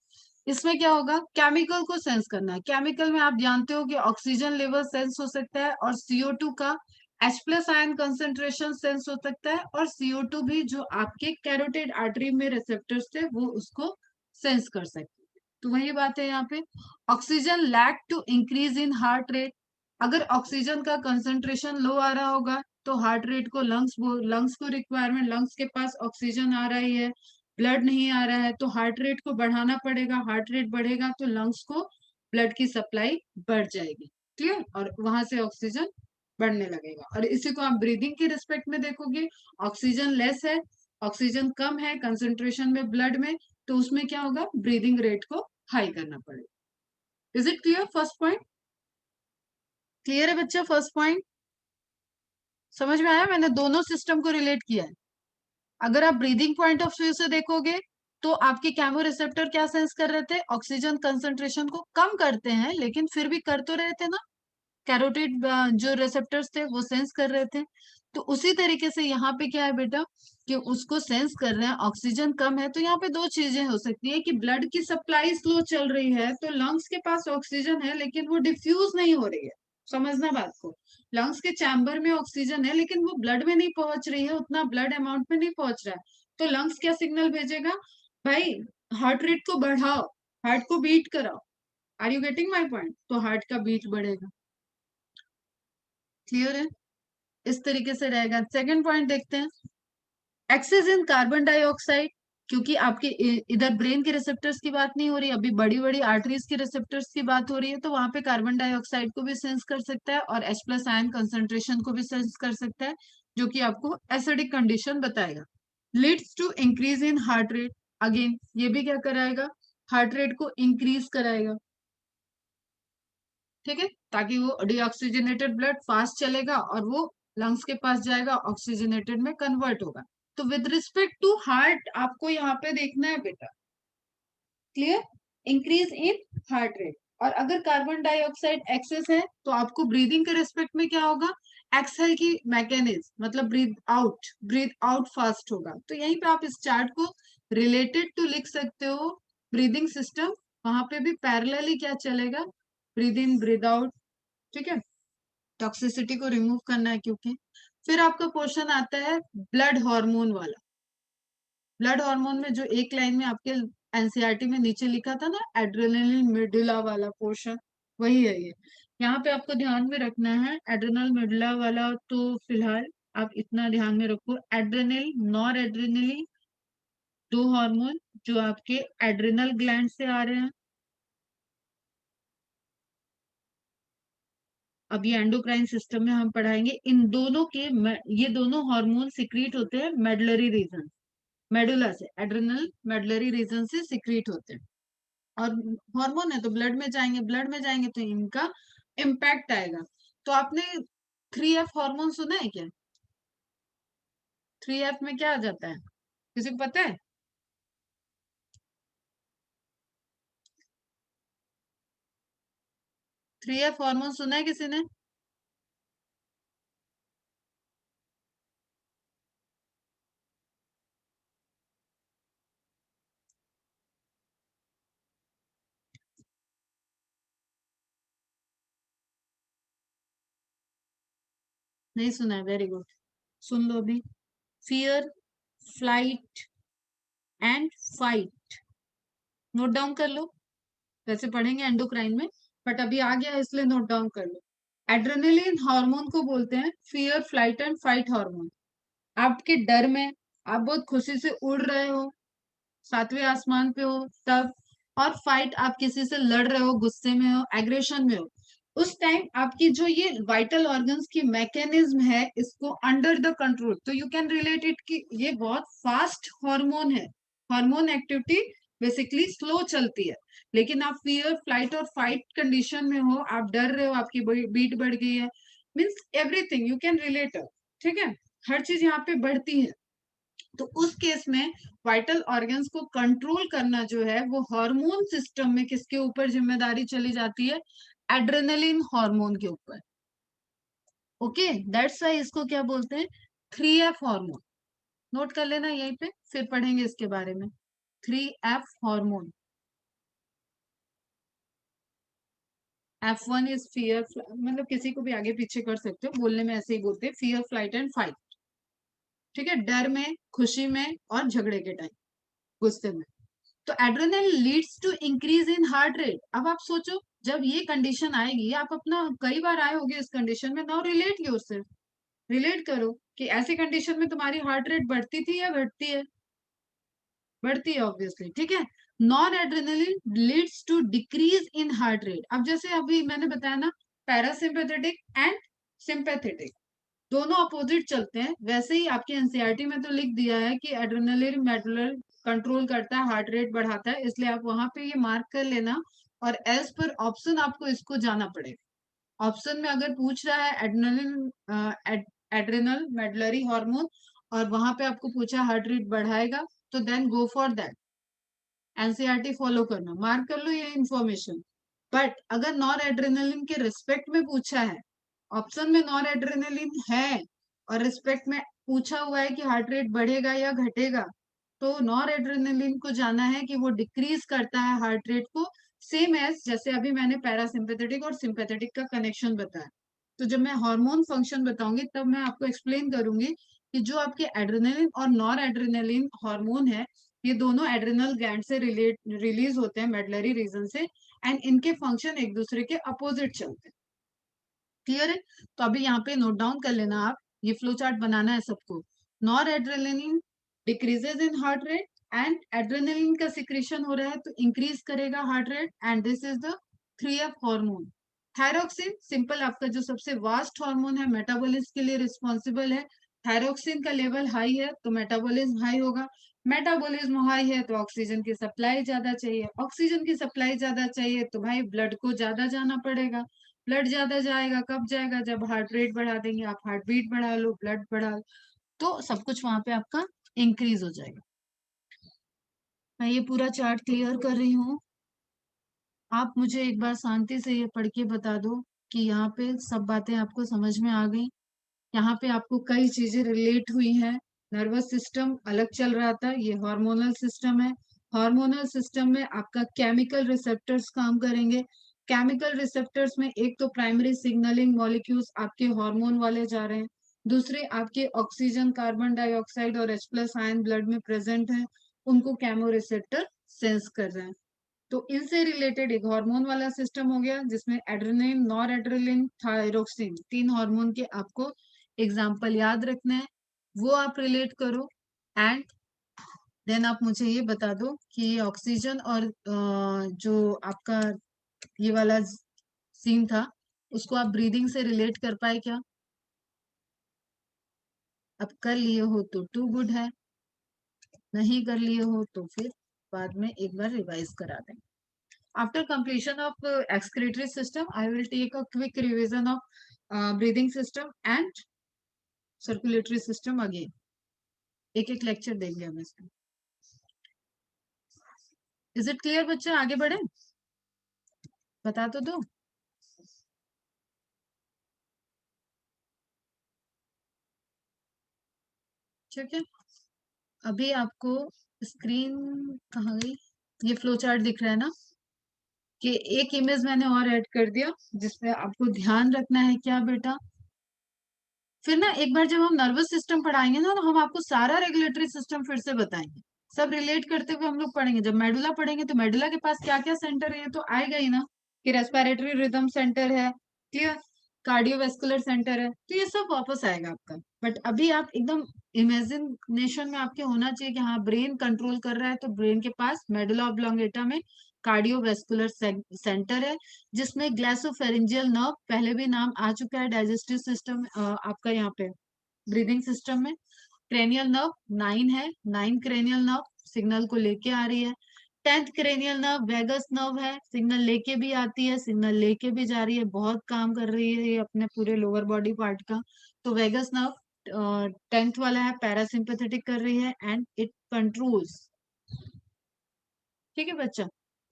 इसमें क्या होगा, केमिकल को सेंस करना है। केमिकल में आप जानते हो कि ऑक्सीजन लेवल सेंस हो सकता है और CO2 का H+ आयन कंसेंट्रेशन सेंस हो सकता है, और CO2 भी जो आपके कैरोटिड आर्टरी में रिसेप्टर्स थे वो उसको सेंस कर सकते हैं। तो वही बात है यहाँ पे, oxygen lack to increase in heart rate. अगर ऑक्सीजन का कंसेंट्रेशन लो आ रहा होगा तो हार्ट रेट को लंग्स को रिक्वायरमेंट, लंग्स के पास ऑक्सीजन आ रही है, ब्लड नहीं आ रहा है तो हार्ट रेट को बढ़ाना पड़ेगा। हार्ट रेट बढ़ेगा तो लंग्स को ब्लड की सप्लाई बढ़ जाएगी। क्लियर, और वहां से ऑक्सीजन बढ़ने लगेगा। और इसी को आप ब्रीदिंग के रिस्पेक्ट में देखोगे, ऑक्सीजन लेस है, ऑक्सीजन कम है कंसेंट्रेशन में ब्लड में, तो उसमें क्या होगा, ब्रीदिंग रेट को हाई करना पड़ेगा। Is it clear first point? Clear है बच्चा फर्स्ट पॉइंट? समझ में आया? मैंने दोनों सिस्टम को रिलेट किया है। अगर आप ब्रीदिंग पॉइंट ऑफ व्यू से देखोगे तो आपके कैमो रिसेप्टर क्या सेंस कर रहे थे, ऑक्सीजन कंसंट्रेशन को कम करते हैं लेकिन फिर भी कर तो रहे थे ना, कैरोटिड जो रिसेप्टर्स थे वो सेंस कर रहे थे। तो उसी तरीके से यहाँ पे क्या है बेटा, कि उसको सेंस कर रहे हैं, ऑक्सीजन कम है, तो यहाँ पे दो चीजें हो सकती है कि ब्लड की सप्लाई स्लो चल रही है तो लंग्स के पास ऑक्सीजन है लेकिन वो डिफ्यूज नहीं हो रही है। समझना बात को, लंग्स के चैम्बर में ऑक्सीजन है लेकिन वो ब्लड में नहीं पहुंच रही है, उतना ब्लड अमाउंट में नहीं पहुंच रहा है। तो लंग्स क्या सिग्नल भेजेगा, भाई हार्ट रेट को बढ़ाओ, हार्ट को बीट कराओ। Are you getting my point? तो हार्ट का बीट बढ़ेगा। क्लियर है? इस तरीके से रहेगा। सेकंड पॉइंट देखते हैं, एक्सेस इन कार्बन डाइऑक्साइड। क्योंकि आपके इधर ब्रेन के रिसेप्टर्स की बात नहीं हो रही, अभी बड़ी बड़ी आर्टरीज के रिसेप्टर्स की बात हो रही है, तो वहां पे कार्बन डाइऑक्साइड को भी सेंस कर सकता है और H+ आयन कंसंट्रेशन को भी सेंस कर सकता है, जो कि आपको एसिडिक कंडीशन बताएगा। Leads to increase in heart rate, again ये भी क्या कराएगा, हार्ट रेट को इंक्रीज कराएगा। ठीक है, ताकि वो डीऑक्सीजनेटेड ब्लड फास्ट चलेगा और वो लंग्स के पास जाएगा, ऑक्सीजनेटेड में कन्वर्ट होगा। तो विद रिस्पेक्ट टू हार्ट आपको यहाँ पे देखना है बेटा, clear, increase in heart rate. और अगर कार्बन डाइऑक्साइड एक्सेस है तो आपको ब्रीदिंग के रिस्पेक्ट में क्या होगा, एक्सहेल की मैकेनिज्म, मतलब ब्रीथ आउट फास्ट होगा। तो यहीं पे आप इस चार्ट को रिलेटेड टू लिख सकते हो, ब्रीदिंग सिस्टम वहां पे भी पैरेलली क्या चलेगा, ब्रीद इन ब्रीद आउट। ठीक है, टॉक्सिसिटी को रिमूव करना है क्योंकि। फिर आपका क्वेश्चन आता है ब्लड हार्मोन वाला। ब्लड हार्मोन में जो एक लाइन में आपके एनसीईआरटी में नीचे लिखा था ना, एड्रेनलिन मेडुला वाला पोर्शन, वही है ये। यहाँ पे आपको ध्यान में रखना है एड्रेनल मेडुला वाला, तो फिलहाल आप इतना ध्यान में रखो, एड्रेनल नॉर एड्रेनलिन, दो हार्मोन जो आपके एड्रेनल ग्लैंड से आ रहे हैं। अब ये एंडोक्राइन सिस्टम में हम पढ़ाएंगे इन दोनों के, ये दोनों हार्मोन सिक्रीट होते हैं मेडुलरी रीजन, मेडुला से, एड्रेनल मेडुलरी रीजन से सिक्रीट होते हैं। और हार्मोन है तो ब्लड में जाएंगे, ब्लड में जाएंगे तो इनका इम्पैक्ट आएगा। तो आपने 3F हार्मोन सुना है क्या? 3F में क्या आ जाता है, किसी को पता है? 3F हार्मोन सुना है किसी ने? नहीं सुना है, वेरी गुड, सुन लो अभी। Fear, flight and fight, note down कर लो, वैसे पढ़ेंगे एंडोक्राइन में, बट अभी आ गया इसलिए नोट डाउन कर लो। एड्रेनलिन हार्मोन को बोलते हैं fear, flight and fight hormone. आपके डर में, आप बहुत खुशी से उड़ रहे हो, सातवें आसमान पे हो तब, और फाइट आप किसी से लड़ रहे हो, गुस्से में हो, एग्रेशन में हो, उस टाइम आपकी जो ये वाइटल ऑर्गन्स की मैकेनिज्म है इसको अंडर द कंट्रोल, तो यू कैन रिलेट इट कि ये बहुत फास्ट हार्मोन है, हार्मोन एक्टिविटी बेसिकली स्लो चलती है। लेकिन आप फियर, फ्लाइट और फाइट कंडीशन में हो, आप डर रहे हो, आपकी बीट बढ़ गई है, means everything you can relate, ठीक है, हर चीज यहाँ पे बढ़ती है। तो उस केस में वाइटल ऑर्गन्स को कंट्रोल करना जो है वो हार्मोन सिस्टम में किसके ऊपर जिम्मेदारी चली जाती है? एड्रेनलिन हार्मोन के ऊपर। ओके, दैट्स वाई इसको क्या बोलते हैं? 3F hormone. नोट कर लेना यहीं पे, फिर पढ़ेंगे इसके बारे में। 3F hormone. F1 is fear, मतलब किसी को भी आगे पीछे कर सकते हो, बोलने में ऐसे ही बोलते हैं, फियर, फ्लाइट एंड फाइट, ठीक है, डर में, खुशी में और झगड़े के टाइम, गुस्से में। तो adrenal leads to increase in heart rate. अब आप सोचो जब ये कंडीशन आएगी, आप अपना कई बार आए होगे इस कंडीशन में, now relate your self, relate करो कि ऐसी कंडीशन में तुम्हारी हार्ट रेट बढ़ती थी या घटती है? बढ़ती है ऑब्वियसली, ठीक है। Non adrenaline leads to decrease in heart rate. अब जैसे अभी मैंने बताया ना, पैरासिम्पेथेटिक एंड सिंपैथेटिक दोनों अपोजिट चलते हैं, वैसे ही आपके एनसीईआरटी में तो लिख दिया है कि एड्रेनलिन मेडुलर कंट्रोल करता है, हार्ट रेट बढ़ाता है, इसलिए आप वहां पे ये मार्क कर लेना। और एज पर ऑप्शन आपको इसको जाना पड़ेगा। ऑप्शन में अगर पूछ रहा है एड्रेनलिन, एड्रेनल मेडुलरी हार्मोन, और वहां पे आपको पूछा हार्ट रेट बढ़ाएगा, तो then go for that, NCERT follow करना, मार्क कर लो ये इंफॉर्मेशन। बट अगर नॉर एड्रेनलिन के रिस्पेक्ट में पूछा है, ऑप्शन में नॉर एड्रेनलिन है और रिस्पेक्ट में पूछा हुआ है कि हार्ट रेट बढ़ेगा या घटेगा, तो नॉर एड्रेनलिन को जाना है कि वो डिक्रीज करता है हार्ट रेट को, सेम एज जैसे अभी मैंने पैरासिम्पेथेटिक और सिंपैथेटिक का कनेक्शन बताया। तो जब मैं हार्मोन फंक्शन बताऊंगी तब मैं आपको एक्सप्लेन करूंगी कि जो आपके एड्रेनलिन और नॉर एड्रेनलिन हार्मोन है, ये दोनों एड्रेनल ग्लैंड से रिलीज होते हैं, मेडलरी रीजन से, एंड इनके फंक्शन एक दूसरे के अपोजिट चलते हैं। क्लियर है? तो अभी यहाँ पे नोट डाउन कर लेना आप, ये फ्लो चार्ट बनाना है सबको। Nor adrenaline decreases in heart rate, and adrenaline का सिक्रेशन हो रहा है तो इंक्रीज करेगा heart rate, and this is the 3F hormone. Thyroxine simple, आपका जो सबसे वास्ट हार्मोन है, मेटाबॉलिज्म के लिए रिस्पॉन्सिबल है। थायरोक्सिन का लेवल हाई है तो मेटाबॉलिज्म हाई होगा, मेटाबॉलिज्म हाई है तो ऑक्सीजन की सप्लाई ज्यादा चाहिए, ऑक्सीजन की सप्लाई ज्यादा चाहिए तो भाई ब्लड को ज्यादा जाना पड़ेगा, ब्लड ज्यादा जाएगा, कब जाएगा? जब हार्ट रेट बढ़ा देंगे, आप हार्ट बीट बढ़ा लो, ब्लड बढ़ा लो, तो सब कुछ वहां पे आपका इंक्रीज हो जाएगा। मैं ये पूरा चार्ट क्लियर कर रही हूँ, आप मुझे एक बार शांति से ये पढ़ के बता दो कि यहाँ पे सब बातें आपको समझ में आ गई। यहाँ पे आपको कई चीजें रिलेट हुई हैं। नर्वस सिस्टम अलग चल रहा था, ये हार्मोनल सिस्टम है। हार्मोनल सिस्टम में आपका केमिकल रिसेप्टर्स काम करेंगे, केमिकल रिसेप्टर्स में एक तो प्राइमरी सिग्नलिंग मॉलिक्यूल्स आपके हार्मोन वाले जा रहे हैं, दूसरे आपके ऑक्सीजन, कार्बन डाइऑक्साइड और H प्लस आयन ब्लड में प्रेजेंट है, उनको केमो रिसेप्टर सेंस कर रहे हैं। तो इनसे रिलेटेड एक हार्मोन वाला सिस्टम हो गया जिसमें एड्रेनलिन, नॉर एड्रेनलिन, थायरोक्सिन, तीन हार्मोन के आपको एग्जाम्पल याद रखना है, वो आप रिलेट करो। एंड देन आप मुझे ये बता दो कि ये ऑक्सीजन और जो आपका ये वाला सीन था उसको आप ब्रीदिंग से रिलेट कर पाए क्या? अब कर लिए हो तो टू गुड है, नहीं कर लिए हो तो फिर बाद में एक बार रिवाइज करा दें। After completion of excretory system I will take a quick revision of breathing system and circulatory system again. एक एक लेक्चर देंगे हम इसमें। इज इट क्लियर बच्चे? आगे बढ़े, बता तो दो। ठीक है, अभी आपको स्क्रीन कहाँ गई? ये फ्लो चार्ट दिख रहा है ना, कि एक इमेज मैंने और ऐड कर दिया जिसमें आपको ध्यान रखना है क्या बेटा, फिर ना एक बार जब हम नर्वस सिस्टम पढ़ाएंगे ना तो हम आपको सारा रेगुलेटरी सिस्टम फिर से बताएंगे, सब रिलेट करते हुए हम लोग पढ़ेंगे। जब मेडुला पढ़ेंगे तो मेडुला के पास क्या क्या सेंटर है ये तो आएगा ही ना, कि रेस्पिरेटरी रिदम सेंटर है, क्लियर, कार्डियोवेस्कुलर सेंटर है, तो ये सब वापस आएगा आपका। बट अभी आप एकदम इमेजिनेशन में आपके होना चाहिए कि हाँ ब्रेन कंट्रोल कर रहा है, तो ब्रेन के पास मेडुला ऑब्लोंगेटा में कार्डियोवेस्कुलर सेंटर है, जिसमें ग्लासोफेरिंजियल नर्व, पहले भी नाम आ चुका है, डाइजेस्टिव सिस्टम आपका यहाँ पे ब्रीदिंग सिस्टम में। क्रेनियल नर्व 9 है, 9 क्रेनियल नर्व सिग्नल को लेके आ रही है। 10th cranial nerve vagus nerve है, सिग्नल लेके भी आती है, सिग्नल लेके भी जा रही है, बहुत काम कर रही है ये अपने पूरे लोअर बॉडी पार्ट का। तो वेगस नर्व 10th वाला है, पैरासिम्पैथेटिक कर रही है एंड इट कंट्रोल्स। ठीक है बच्चा,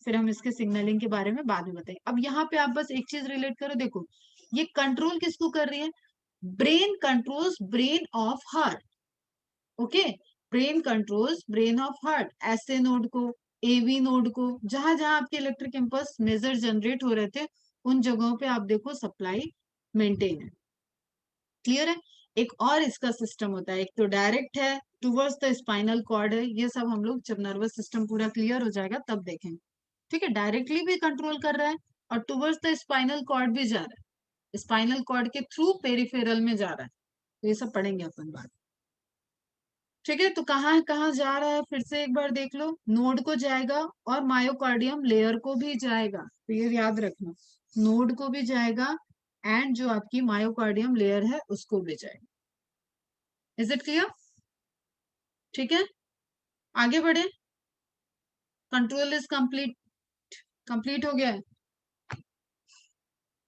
फिर हम इसके सिग्नलिंग के बारे में बाद में बताएंगे। अब यहाँ पे आप बस एक चीज रिलेट करो, देखो ये कंट्रोल किसको कर रही है? Brain controls brain of heart. Okay, brain controls brain of heart, SA node को, एवी नोड को, जहां जहां आपके इलेक्ट्रिक इंपल्स मेजर जनरेट हो रहे थे उन जगहों पे आप देखो सप्लाई मेंटेन है। क्लियर है? एक और इसका सिस्टम होता है, एक तो डायरेक्ट है, टूवर्ड्स द स्पाइनल कॉर्ड है, ये सब हम लोग जब नर्वस सिस्टम पूरा क्लियर हो जाएगा तब देखेंगे। ठीक है, डायरेक्टली भी कंट्रोल कर रहा है और टूवर्ड्स द स्पाइनल कॉर्ड भी जा रहा है, स्पाइनल कॉर्ड के थ्रू पेरिफेरल में जा रहा है, तो ये सब पढ़ेंगे अपन बाद। ठीक है, तो कहाँ कहाँ जा रहा है फिर से एक बार देख लो, नोड को जाएगा और मायोकार्डियम लेयर को भी जाएगा, तो ये याद रखना, नोड को भी जाएगा एंड जो आपकी मायोकार्डियम लेयर है उसको भी जाएगा। Is it clear? ठीक है, आगे बढ़े। कंट्रोल इज कंप्लीट, कंप्लीट हो गया है,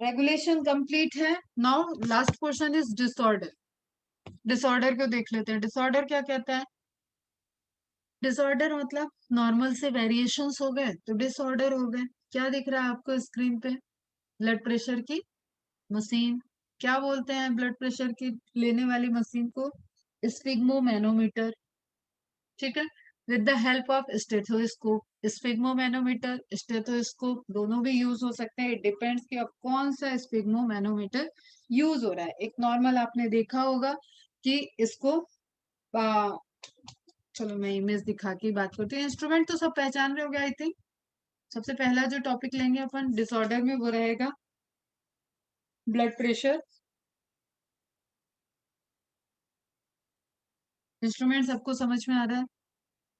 रेगुलेशन कंप्लीट है। Now last question is disorder. Disorder को देख लेते हैं, डिसऑर्डर क्या कहता है? डिसऑर्डर मतलब नॉर्मल से वेरिएशंस हो गए तो डिसऑर्डर हो गए। क्या दिख रहा है आपको स्क्रीन पे? ब्लड प्रेशर की मशीन, क्या बोलते हैं ब्लड प्रेशर की लेने वाली मशीन को? स्फिग्मोमेनोमीटर। ठीक है, with the help of stethoscope, sphygmomanometer stethoscope दोनों भी यूज हो सकते हैं, डिपेंड्स कि अब कौन सा स्फिग्मोमेनोमीटर यूज हो रहा है। एक नॉर्मल आपने देखा होगा कि इसको आ, चलो मैं इमेज दिखा के बात करती हूँ। इंस्ट्रूमेंट तो सब पहचान रहे होगे आई थिंक। सबसे पहला जो टॉपिक लेंगे अपन डिसऑर्डर में वो रहेगा ब्लड प्रेशर। इंस्ट्रूमेंट सबको समझ में आ रहा है?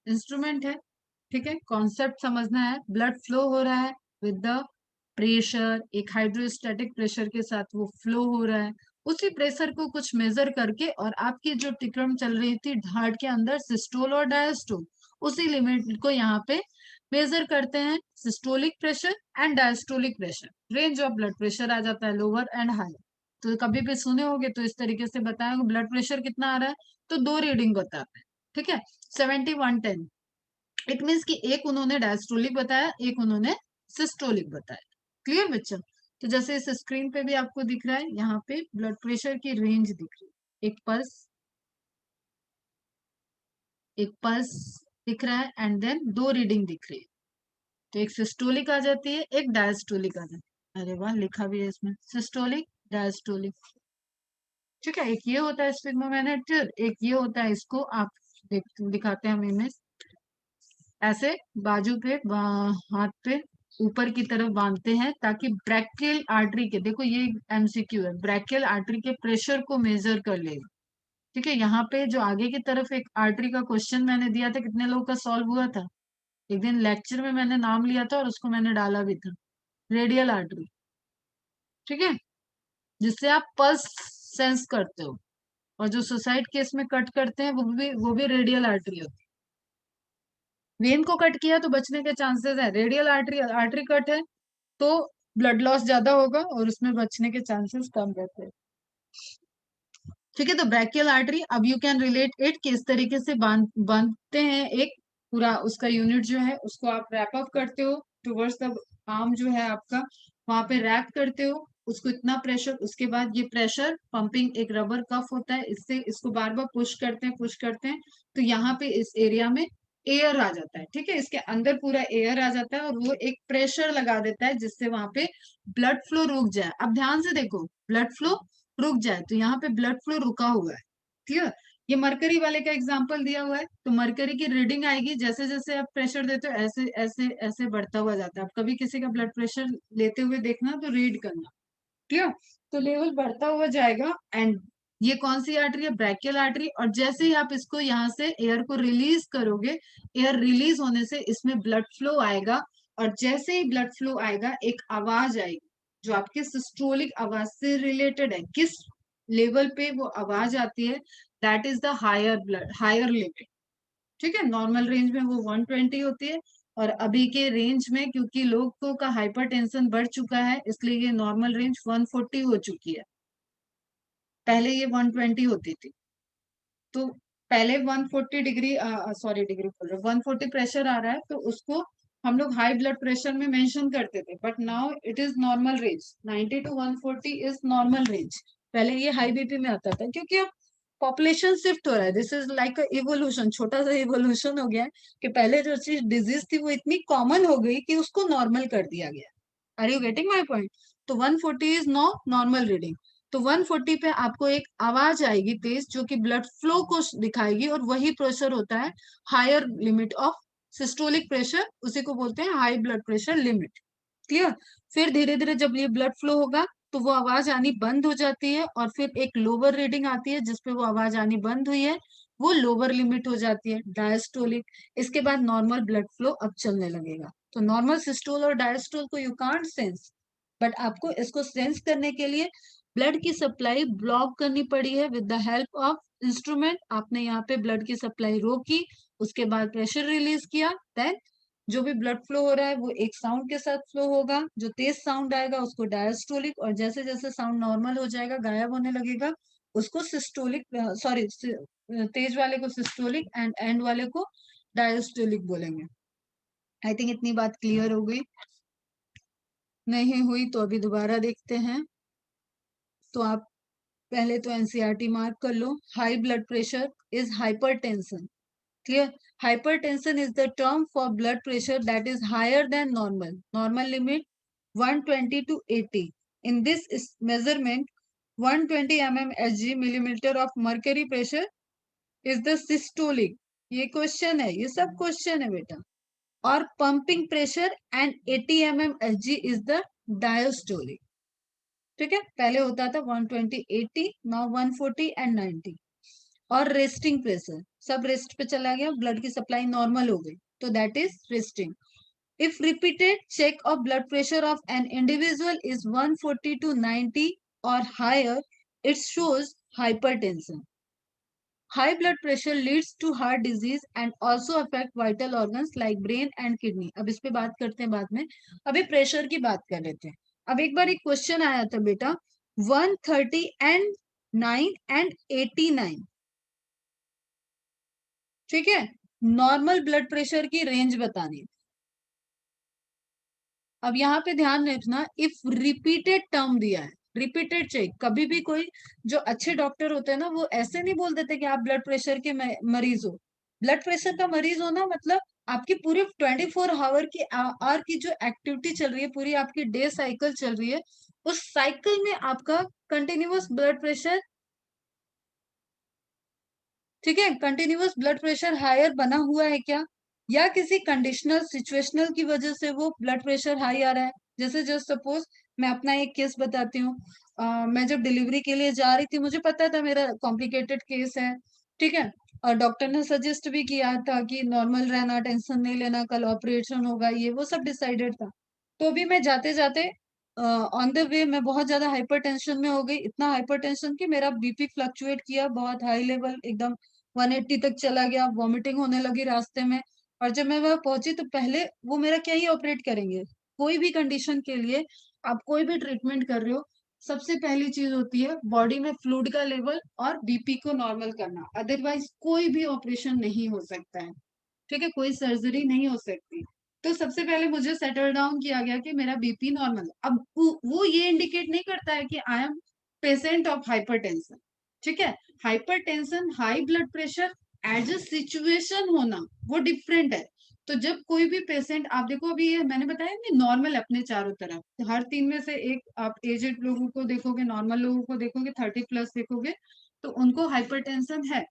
इंस्ट्रूमेंट है, ठीक है, कॉन्सेप्ट समझना है, ब्लड फ्लो हो रहा है विद द प्रेशर, एक हाइड्रोस्टैटिक प्रेशर के साथ वो फ्लो हो रहा है, उसी प्रेशर को कुछ मेजर करके और आपकी जो टिक्रम चल रही थी हार्ट के अंदर सिस्टोल और डायस्टोल, उसी लिमिट को यहाँ पे मेजर करते हैं, systolic pressure and diastolic pressure, range of blood pressure आ जाता है लोअर एंड हाई। तो कभी भी सुने होगे तो इस तरीके से बताया ब्लड प्रेशर कितना आ रहा है, तो दो रीडिंग बताते हैं। ठीक है, 70/110, इट मीन्स कि एक उन्होंने डायस्टोलिक बताया, एक उन्होंने सिस्टोलिक बताया। क्लियर बच्चा? तो जैसे इस स्क्रीन पे भी आपको दिख रहा है, यहाँ पे ब्लड प्रेशर की रेंज दिख रही है, एक पल्स दिख रहा है एंड देन दो रीडिंग दिख रही है, तो एक सिस्टोलिक आ जाती है, एक डायस्टोलिक आ जाती है। अरे वाह, लिखा भी है इसमें, सिस्टोलिक डायस्टोलिक। ठीक है, एक ये होता है स्फिग्मोमेनेटर, एक ये होता है, इसको आप दिखाते हैं हम इमेज। ऐसे बाजू पे हाथ पे ऊपर की तरफ बांधते हैं ताकि ब्रैकियल आर्टरी के, देखो ये एमसीक्यू है, ब्रैकियल आर्टरी के प्रेशर को मेजर कर ले। ठीक है, यहाँ पे जो आगे की तरफ एक आर्टरी का क्वेश्चन मैंने दिया था, कितने लोगों का सॉल्व हुआ था? एक दिन लेक्चर में मैंने नाम लिया था और उसको मैंने डाला भी था, रेडियल आर्टरी। ठीक है, जिससे आप पल्स सेंस करते हो, और जो सुसाइड केस में कट करते हैं वो भी रेडियल आर्टरी होती है। वेन को कट किया तो बचने के चांसेस है, रेडियल आर्टरी आर्टरी कट है तो ब्लड लॉस ज्यादा होगा और उसमें बचने के चांसेस कम रहते हैं। ठीक है, तो ब्रैकियल आर्टरी, अब यू कैन रिलेट इट, किस तरीके से बांधते हैं, एक पूरा उसका यूनिट जो है उसको आप रैप अप करते हो टुवर्ड्स द आर्म जो है आपका, वहां पे रैप करते हो उसको, इतना प्रेशर, उसके बाद ये प्रेशर पंपिंग एक रबर कफ होता है, इससे इसको बार बार पुश करते हैं, तो यहाँ पे इस एरिया में एयर आ जाता है। ठीक है, इसके अंदर पूरा एयर आ जाता है और वो एक प्रेशर लगा देता है जिससे वहां पे ब्लड फ्लो रुक जाए। अब ध्यान से देखो, ब्लड फ्लो रुक जाए, तो यहाँ पे ब्लड फ्लो रुका हुआ है। ठीक है, ये मरकरी वाले का एग्जांपल दिया हुआ है, तो मरकरी की रीडिंग आएगी, जैसे जैसे आप प्रेशर देते हो ऐसे ऐसे ऐसे बढ़ता हुआ जाता है। आप कभी किसी का ब्लड प्रेशर लेते हुए देखना तो रीड करना। ठीक है, तो लेवल बढ़ता हुआ जाएगा, एंड ये कौन सी आर्टरी है? Brachial artery. और जैसे ही आप इसको यहाँ से एयर को रिलीज करोगे, एयर रिलीज होने से इसमें ब्लड फ्लो आएगा, और जैसे ही ब्लड फ्लो आएगा एक आवाज आएगी जो आपके सिस्टोलिक आवाज से रिलेटेड है। किस लेवल पे वो आवाज आती है? That is the higher limit. ठीक है, नॉर्मल रेंज में वो 120 होती है, और अभी के रेंज में क्योंकि लोगों का हाइपरटेंशन बढ़ चुका है इसलिए ये नॉर्मल रेंज 140 हो चुकी है, पहले ये 120 होती थी। तो पहले 140 डिग्री, सॉरी डिग्री बोल रहे, 140 प्रेशर आ रहा है तो उसको हम लोग हाई ब्लड प्रेशर में मेंशन करते थे, but now it is normal range, 90 to 140 is normal range. पहले ये हाई बीपी में आता था क्योंकि अब पॉपुलेशन शिफ्ट हो रहा है, दिस इज लाइक इवोल्यूशन, छोटा सा इवोल्यूशन हो गया है कि पहले जो चीज डिजीज थी वो इतनी कॉमन हो गई कि उसको नॉर्मल कर दिया गया। Are you getting my point? तो 140 इज नो नॉर्मल रीडिंग। तो 140 पे आपको एक आवाज आएगी तेज जो कि ब्लड फ्लो को दिखाएगी, और वही प्रेशर होता है higher limit of systolic pressure, उसी को बोलते हैं high blood pressure limit. Clear? फिर धीरे धीरे जब ये ब्लड फ्लो होगा तो वो आवाज आनी बंद हो जाती है, और फिर एक लोअर रीडिंग आती है जिसपे वो आवाज आनी बंद हुई है, वो लोअर लिमिट हो जाती है, डायस्टोलिक। इसके बाद नॉर्मल ब्लड फ्लो अब चलने लगेगा। तो नॉर्मल सिस्टोल और डायस्टोल को यू कांट सेंस, बट आपको इसको सेंस करने के लिए ब्लड की सप्लाई ब्लॉक करनी पड़ी है with the help of instrument. आपने यहाँ पे ब्लड की सप्लाई रोकी, उसके बाद प्रेशर रिलीज किया, देन जो भी ब्लड फ्लो हो रहा है वो एक साउंड के साथ फ्लो होगा, जो तेज साउंड आएगा उसको डायस्टोलिक, और जैसे जैसे साउंड नॉर्मल हो जाएगा, गायब होने लगेगा, उसको सिस्टोलिक, सॉरी तेज वाले को सिस्टोलिक एंड एंड वाले को डायस्टोलिक बोलेंगे। आई थिंक इतनी बात क्लियर हो गई, नहीं हुई तो अभी दोबारा देखते हैं। तो आप पहले तो एनसीईआरटी मार्क कर लो। High blood pressure is hypertension. Clear? Hypertension is the term for blood pressure that is higher than normal. Normal limit 120 to 80. In this measurement, 120 mmHg millimeter of mercury pressure is the systolic. ये क्वेश्चन है, ये सब क्वेश्चन है बेटा। और pumping pressure and 80 mmHg is the diastolic. ठीक है, पहले होता था 120 80, नाउ 140 एंड 90। और रेस्टिंग प्रेशर सब रेस्ट पे चला गया, ब्लड की सप्लाई नॉर्मल हो गई, तो that is resting. If repeated check of blood pressure of an individual is 140 to 90 और higher, it shows hypertension. High blood pressure leads to heart disease and also affect vital organs like brain and kidney. अब इस पे बात करते हैं बाद में, अभी प्रेशर की बात कर लेते हैं। अब एक बार एक क्वेश्चन आया था बेटा, 130 एंड 9 एंड 89, ठीक है, नॉर्मल ब्लड प्रेशर की रेंज बतानी। अब यहाँ पे ध्यान रखना, इफ रिपीटेड टर्म दिया है, रिपीटेड चेक, कभी भी कोई जो अच्छे डॉक्टर होते हैं ना वो ऐसे नहीं बोल देते कि आप ब्लड प्रेशर के मरीज हो। ब्लड प्रेशर का मरीज होना मतलब आपकी पूरी 24 आवर की आवर की जो एक्टिविटी चल रही है, पूरी आपकी डे साइकिल चल रही है, उस साइकिल में आपका कंटिन्यूअस ब्लड प्रेशर, ठीक है, कंटिन्यूअस ब्लड प्रेशर हायर बना हुआ है क्या, या किसी कंडीशनल सिचुएशनल की वजह से वो ब्लड प्रेशर हाई आ रहा है। जैसे जस्ट सपोज मैं अपना एक केस बताती हूँ। मैं जब डिलीवरी के लिए जा रही थी, मुझे पता था मेरा कॉम्प्लिकेटेड केस है, ठीक है, और डॉक्टर ने सजेस्ट भी किया था कि नॉर्मल रहना, टेंशन नहीं लेना, कल ऑपरेशन होगा, ये वो सब डिसाइडेड था। तो भी मैं जाते जाते ऑन द वे मैं बहुत ज्यादा हाइपर टेंशन में हो गई, इतना हाइपर टेंशन कि मेरा बीपी फ्लक्चुएट किया, बहुत हाई लेवल एकदम 180 तक चला गया, वॉमिटिंग होने लगी रास्ते में। और जब मैं वहां पहुंची तो पहले वो मेरा क्या ही ऑपरेट करेंगे। कोई भी कंडीशन के लिए आप कोई भी ट्रीटमेंट कर रहे हो, सबसे पहली चीज होती है बॉडी में फ्लूइड का लेवल और बीपी को नॉर्मल करना, अदरवाइज कोई भी ऑपरेशन नहीं हो सकता है, ठीक है, कोई सर्जरी नहीं हो सकती। तो सबसे पहले मुझे सेटल डाउन किया गया कि मेरा बीपी नॉर्मल। अब वो ये इंडिकेट नहीं करता है कि I am patient of hypertension, ठीक है। Hypertension, high blood pressure as a situation होना वो डिफरेंट है। तो जब कोई भी पेशेंट, आप देखो अभी ये मैंने बताया नहीं, नॉर्मल अपने चारों तरफ, तो हर तीन में से एक आप एजेड लोगों को देखोगे, नॉर्मल लोगों को देखोगे, 30+ देखोगे, तो उनको हाइपरटेंशन है।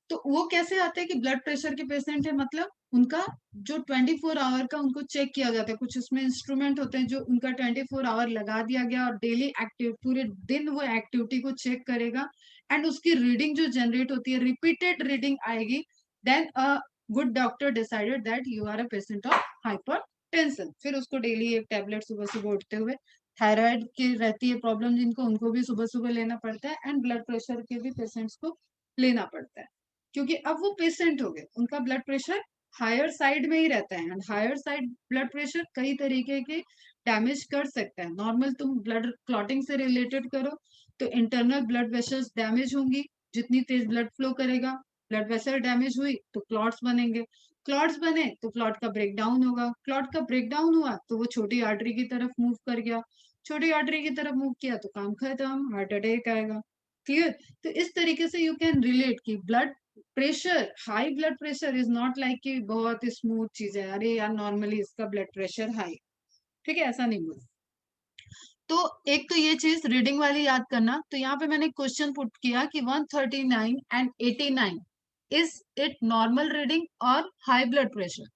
तो वो कैसे आते हैं कि ब्लड प्रेशर के पेशेंट है, मतलब उनका जो 24 आवर का उनको चेक किया जाता है, कुछ उसमें इंस्ट्रूमेंट होते हैं जो उनका 24 आवर लगा दिया गया, और डेली एक्टिव पूरे दिन वो एक्टिविटी को चेक करेगा, एंड उसकी रीडिंग जो जनरेट होती है, रिपीटेड रीडिंग आएगी, then a good doctor decided that you are a patient of hypertension. फिर उसको डेली एक टेबलेट सुबह सुबह उठते हुए, थायराइड की रहती है प्रॉब्लम जिनको, उनको भी सुबह सुबह लेना पड़ता है, एंड ब्लड प्रेशर के भी पेशेंट्स को लेना पड़ता है, क्योंकि अब वो पेशेंट हो गए, उनका ब्लड प्रेशर हायर साइड में ही रहता है, and higher side blood pressure कई तरीके के डैमेज कर सकता है। नॉर्मल तुम ब्लड क्लॉटिंग से रिलेटेड करो तो इंटरनल ब्लड वेसल्स डैमेज होंगी, जितनी तेज ब्लड फ्लो करेगा, ब्लड वेसल डैमेज हुई तो क्लॉट्स बनेंगे, क्लॉट्स बने तो क्लॉट का ब्रेक डाउन होगा, क्लॉट का ब्रेक डाउन हुआ तो वो छोटी आर्टरी की तरफ मूव कर गया, छोटी आर्टरी की तरफ मूव किया तो काम खत्म, हार्ट अटैक आएगा। क्लियर। तो इस तरीके से यू कैन रिलेट कि blood pressure, high blood pressure is not like कि बहुत स्मूथ चीज है, अरे यार नॉर्मली इसका ब्लड प्रेशर हाई, ठीक है, ऐसा नहीं बोल। तो एक तो ये चीज रीडिंग वाली याद करना। तो यहाँ पे मैंने क्वेश्चन पुट किया कि 139 and 89, is it normal reading और हाई ब्लड प्रेशर।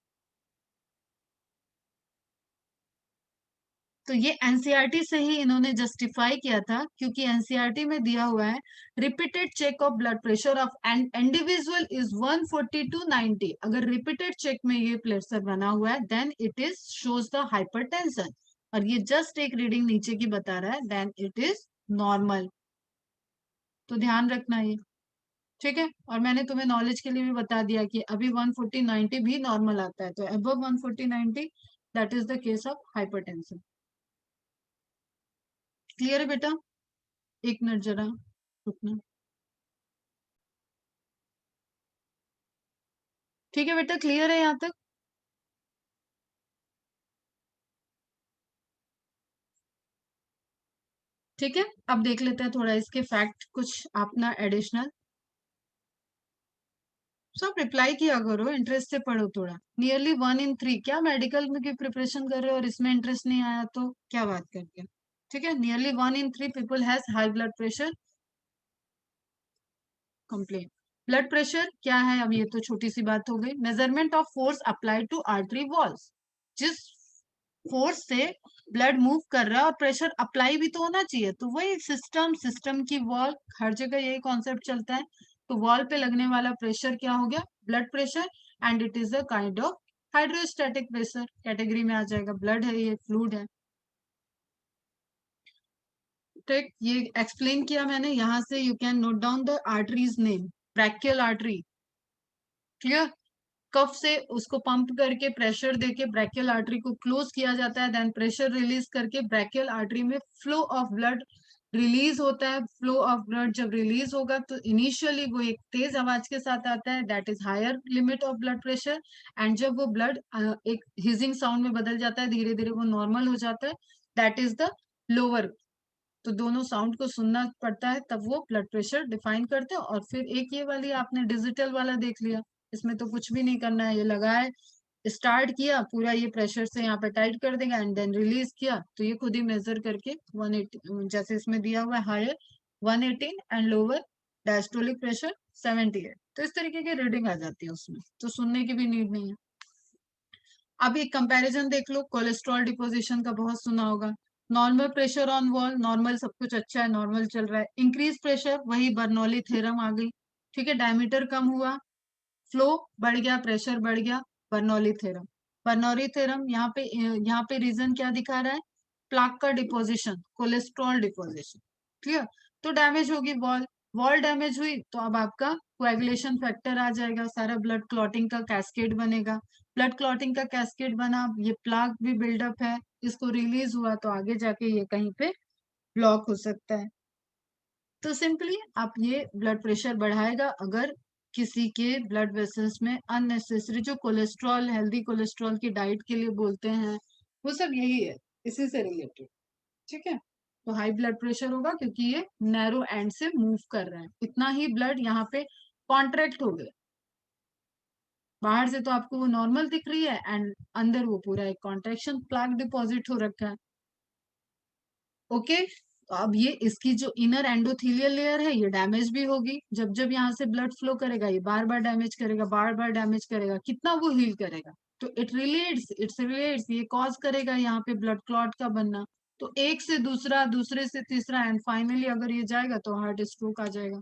तो ये एनसीईआरटी से ही इन्होंने जस्टिफाई किया था, क्योंकि एनसीईआरटी में दिया हुआ है repeated check of blood pressure of an individual is 140 to 90। अगर रिपीटेड चेक में ये प्रेशर बना हुआ है then it is shows the hypertension, और ये जस्ट एक रीडिंग नीचे की बता रहा है, देन इट इज नॉर्मल। तो ध्यान रखना ये, ठीक है। और मैंने तुम्हें नॉलेज के लिए भी बता दिया कि अभी 140/90 भी नॉर्मल आता है, तो above 140/90 that is the case of hypertension. Clear है बेटा? एक मिनट जरा रुकना। ठीक है बेटा, क्लियर है यहाँ तक? ठीक है, अब देख लेते हैं थोड़ा इसके फैक्ट कुछ अपना एडिशनल। सब रिप्लाई किया करो, इंटरेस्ट से पढ़ो थोड़ा। नियरली 1 in 3, क्या मेडिकल में की प्रिपरेशन कर रहे हो और इसमें इंटरेस्ट नहीं आया तो क्या बात करते हैं। ठीक है, nearly 1 in 3 people has high blood pressure complain. Blood pressure क्या है, अब ये तो छोटी सी बात हो गई। Measurement of force apply to artery walls, जिस फोर्स से ब्लड मूव कर रहा है और प्रेशर अप्लाई भी तो होना चाहिए, तो वही सिस्टम, सिस्टम की वॉल, हर जगह यही कॉन्सेप्ट चलता है। तो वॉल पे लगने वाला प्रेशर क्या हो गया, blood pressure, and it is a kind of hydrostatic pressure category में आ जाएगा। ब्लड है, ये फ्लूइड है। ठीक, ये एक्सप्लेन किया मैंने। यहां से you can note down the arteries name. Brachial artery, clear. Cuff से उसको पंप करके प्रेशर देके ब्रैकियल आर्टरी को क्लोज किया जाता है, देन प्रेशर रिलीज करके ब्रैकियल आर्टरी में फ्लो ऑफ ब्लड रिलीज होता है। फ्लो ऑफ ब्लड जब रिलीज होगा तो इनिशियली वो एक तेज आवाज के साथ आता है, that is higher limit of blood pressure, and जब वो ब्लड एक हिजिंग साउंड में बदल जाता है, धीरे धीरे वो नॉर्मल हो जाता है, दैट इज द लोअर। तो दोनों साउंड को सुनना पड़ता है, तब वो ब्लड प्रेशर डिफाइन करते हैं। और फिर एक ये वाली आपने डिजिटल वाला देख लिया, इसमें तो कुछ भी नहीं करना है, ये लगाए, स्टार्ट किया पूरा, ये प्रेशर से यहाँ पे टाइट कर देगा एंड देन रिलीज किया तो ये खुद ही मेजर करके 180, जैसे इसमें दिया हुआ है higher 118 and lower diastolic pressure 78, तो इस तरीके की रीडिंग आ जाती है उसमें, तो सुनने की भी नीड नहीं है। अब एक कंपैरिजन देख लो, कोलेस्ट्रॉल डिपोजिशन का बहुत सुना होगा। Normal pressure on wall, normal सब कुछ अच्छा है, नॉर्मल चल रहा है। इंक्रीज प्रेशर, वही बर्नौली थ्योरम आ गई, ठीक है, डायमीटर कम हुआ, फ्लो बढ़ गया, प्रेशर बढ़ गया, बर्नौली थ्योरम। बर्नौली थ्योरम यहाँ पे रीजन क्या दिखा रहा है, प्लाक का डिपोजिशन, कोलेस्ट्रॉल डिपोजिशन, क्लियर। तो डैमेज होगी वॉल, वॉल डैमेज हुई तो अब आपका कोएगुलेशन फैक्टर आ जाएगा, सारा ब्लड क्लॉटिंग का कैस्केड बनेगा, ब्लड क्लॉटिंग का कैस्केड बना, ये प्लाक भी बिल्डअप है, इसको रिलीज हुआ तो आगे जाके ये कहीं पे ब्लॉक हो सकता है। तो सिंपली आप ये ब्लड प्रेशर बढ़ाएगा अगर किसी के ब्लड वेसल्स में अननेसेसरी जो कोलेस्ट्रॉल, हेल्दी कोलेस्ट्रॉल की डाइट के लिए बोलते हैं, वो सब यही है, इसी से रिलेटेड, ठीक है। तो हाई ब्लड प्रेशर होगा क्योंकि ये नैरो एंड से मूव कर रहा है, इतना ही ब्लड यहाँ पे कॉन्ट्रैक्ट हो गया, बाहर से तो आपको वो नॉर्मल दिख रही है एंड अंदर वो पूरा एक कॉन्ट्रैक्शन प्लाक डिपॉजिट हो रखा है, ओके। तो अब ये इसकी जो इनर एंडोथेलियल लेयर है ये डैमेज भी होगी, जब जब यहाँ से ब्लड फ्लो करेगा ये बार बार डैमेज करेगा, बार बार डैमेज करेगा, कितना वो हील करेगा, तो इट्स रिलेट्स ये कॉज करेगा यहाँ पे ब्लड क्लॉट का बनना, तो एक से दूसरा, दूसरे से तीसरा एंड फाइनली अगर ये जाएगा तो हार्ट स्ट्रोक आ जाएगा।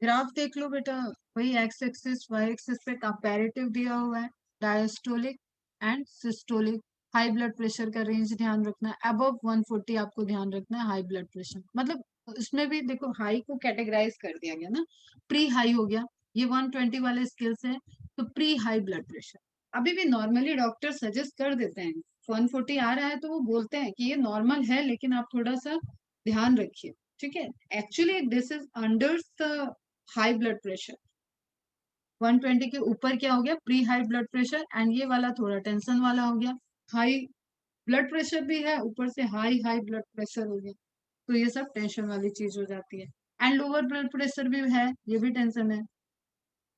ग्राफ देख लो बेटा, वही एक्स एक्सिस वाई एक्सिस पे कंपैरेटिव दिया हुआ है, diastolic and systolic. High blood pressure का रेंज ध्यान रखना है, अबव 140 आपको ध्यान रखना है हाई ब्लड प्रेशर, मतलब इसमें भी देखो हाई को कैटेगराइज कर दिया गया ना, प्री हाई हो गया, ये 120 वाले स्केल से है, तो प्री हाई ब्लड प्रेशर। अभी भी नॉर्मली डॉक्टर सजेस्ट कर देते हैं, 140 आ रहा है तो वो बोलते हैं कि ये नॉर्मल है लेकिन आप थोड़ा सा ध्यान रखिए, ठीक है। Actually this is under the high blood pressure, 120 के ऊपर क्या हो गया, pre high blood pressure, and ये वाला थोड़ा टेंशन वाला हो गया, हाई ब्लड प्रेशर भी है ऊपर से हाई हाई ब्लड प्रेशर हो गया, तो ये सब टेंशन वाली चीज हो जाती है। एंड लोअर ब्लड प्रेशर भी है, ये भी टेंशन है,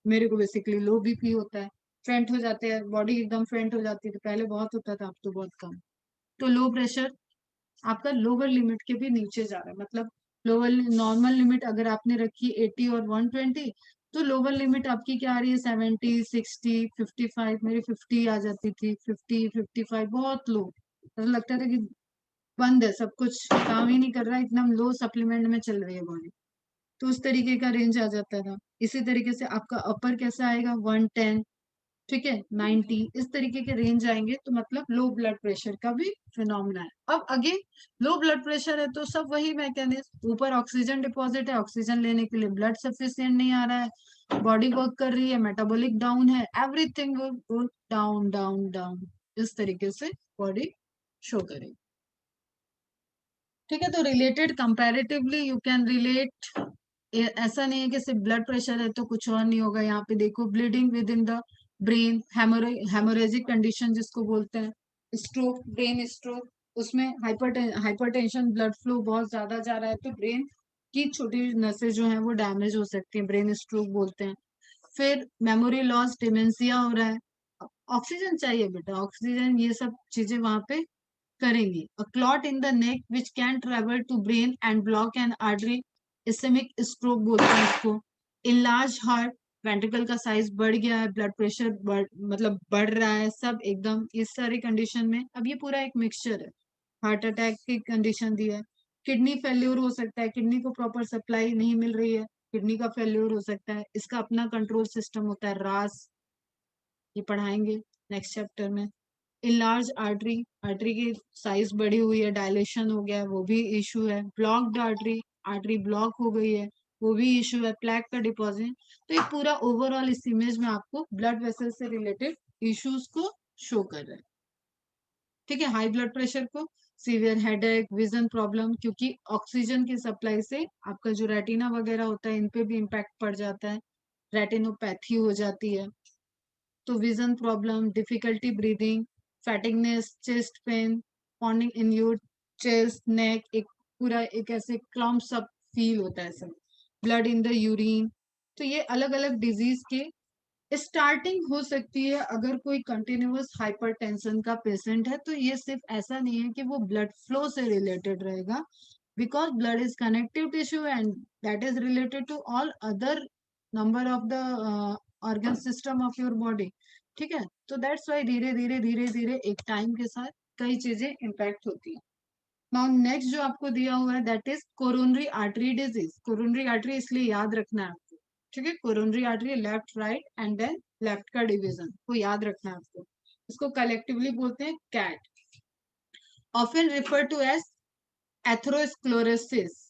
मेरे को बेसिकली लो बीपी होता है, फेंट हो जाते हैं, बॉडी एकदम फेंट हो जाती है, तो पहले बहुत होता था अब तो बहुत कम। तो लो प्रेशर आपका लोअर लिमिट के भी नीचे जा रहा है, मतलब लोअर नॉर्मल लिमिट अगर आपने रखी 80 और 120, तो लोअर लिमिट आपकी क्या आ रही है, 70, 60, 55, मेरी 50 आ जाती थी, 50, 55 बहुत लो, ऐसा लगता था कि बंद है सब कुछ, काम ही नहीं कर रहा है, एकदम लो सप्लीमेंट में चल रही है बॉडी, तो उस तरीके का रेंज आ जाता था। इसी तरीके से आपका अपर कैसा आएगा, 110, ठीक है, 90, इस तरीके के रेंज आएंगे, तो मतलब लो ब्लड प्रेशर का भी फिनोमिना है। अब अगेन लो ब्लड प्रेशर है तो सब वही मैकेनिज्म, ऊपर ऑक्सीजन डिपॉजिट है, ऑक्सीजन लेने के लिए ब्लड सफिशिएंट नहीं आ रहा है, बॉडी वर्क कर रही है, मेटाबॉलिक डाउन है, everything will go down down down, इस तरीके से बॉडी शो करेगी, ठीक है। तो related comparatively you can relate, ऐसा नहीं है कि सिर्फ ब्लड प्रेशर है तो कुछ और नहीं होगा, यहाँ पे देखो bleeding with in the brain, haemorrhagic condition जिसको बोलते हैं, स्ट्रोक, ब्रेन स्ट्रोक, उसमें हाइपरटेंशन, ब्लड फ्लो बहुत ज्यादा जा रहा है तो ब्रेन की छोटी नसें जो है वो डैमेज हो सकती है, ब्रेन स्ट्रोक बोलते हैं। फिर मेमोरी लॉस, डिमेंशिया हो रहा है, ऑक्सीजन चाहिए बेटा, ऑक्सीजन ये सब चीजें वहां पे करेंगी। A clot in the neck which can travel to brain and block an artery, ischemic stroke बोलते हैं इसको। इनलार्ज हार्ट, वेंट्रिकल का साइज बढ़ गया है, ब्लड प्रेशर मतलब बढ़ रहा है, सब एकदम इस सारी कंडीशन में, अब ये पूरा एक मिक्सचर है, हार्ट अटैक की कंडीशन दी है। किडनी फेल्योर हो सकता है, किडनी को प्रॉपर सप्लाई नहीं मिल रही है, किडनी का फेल्योर हो सकता है, इसका अपना कंट्रोल सिस्टम होता है, रास, ये पढ़ाएंगे नेक्स्ट चैप्टर में। इलार्ज आर्टरी, आर्टरी की साइज बढ़ी हुई है, डायलेशन हो गया है, वो भी इशू है। ब्लॉक्ड आर्टरी, आर्टरी ब्लॉक हो गई है, वो भी इशू है। प्लैक का डिपॉजिट, तो ये पूरा ओवरऑल इस इमेज में आपको ब्लड वेसल से रिलेटेड इश्यूज को शो कर रहा है, ठीक है। हाई ब्लड प्रेशर को सीवियर हेडेक, विजन प्रॉब्लम, क्योंकि ऑक्सीजन की सप्लाई से आपका जो रेटिना वगैरह होता है इन पे भी इम्पैक्ट पड़ जाता है, रेटिनोपैथी हो जाती है, तो vision problem, difficulty breathing, fatigueness, chest pain, pounding in your chest, neck, एक पूरा एक ऐसे क्लम्प सब फील होता है सब, ब्लड इन द यूरिन, तो ये अलग अलग डिजीज के स्टार्टिंग हो सकती है अगर कोई कंटिन्यूअस हाइपरटेंशन का पेशेंट है। तो ये सिर्फ ऐसा नहीं है कि वो ब्लड फ्लो से रिलेटेड रहेगा, because blood is connective tissue and that is related to all other number of the organ system of your body. ठीक है, तो दैट्स वाई धीरे धीरे धीरे धीरे एक टाइम के साथ कई चीजें इम्पैक्ट होती है। नाउ नेक्स्ट जो आपको दिया हुआ है that is coronary artery disease. Coronary artery इसलिए याद रखना है आपको, ठीक है, coronary artery left right and then left का डिवीजन को याद रखना है आपको। इसको कलेक्टिवली बोलते हैं CAD, often refer to as atherosclerosis.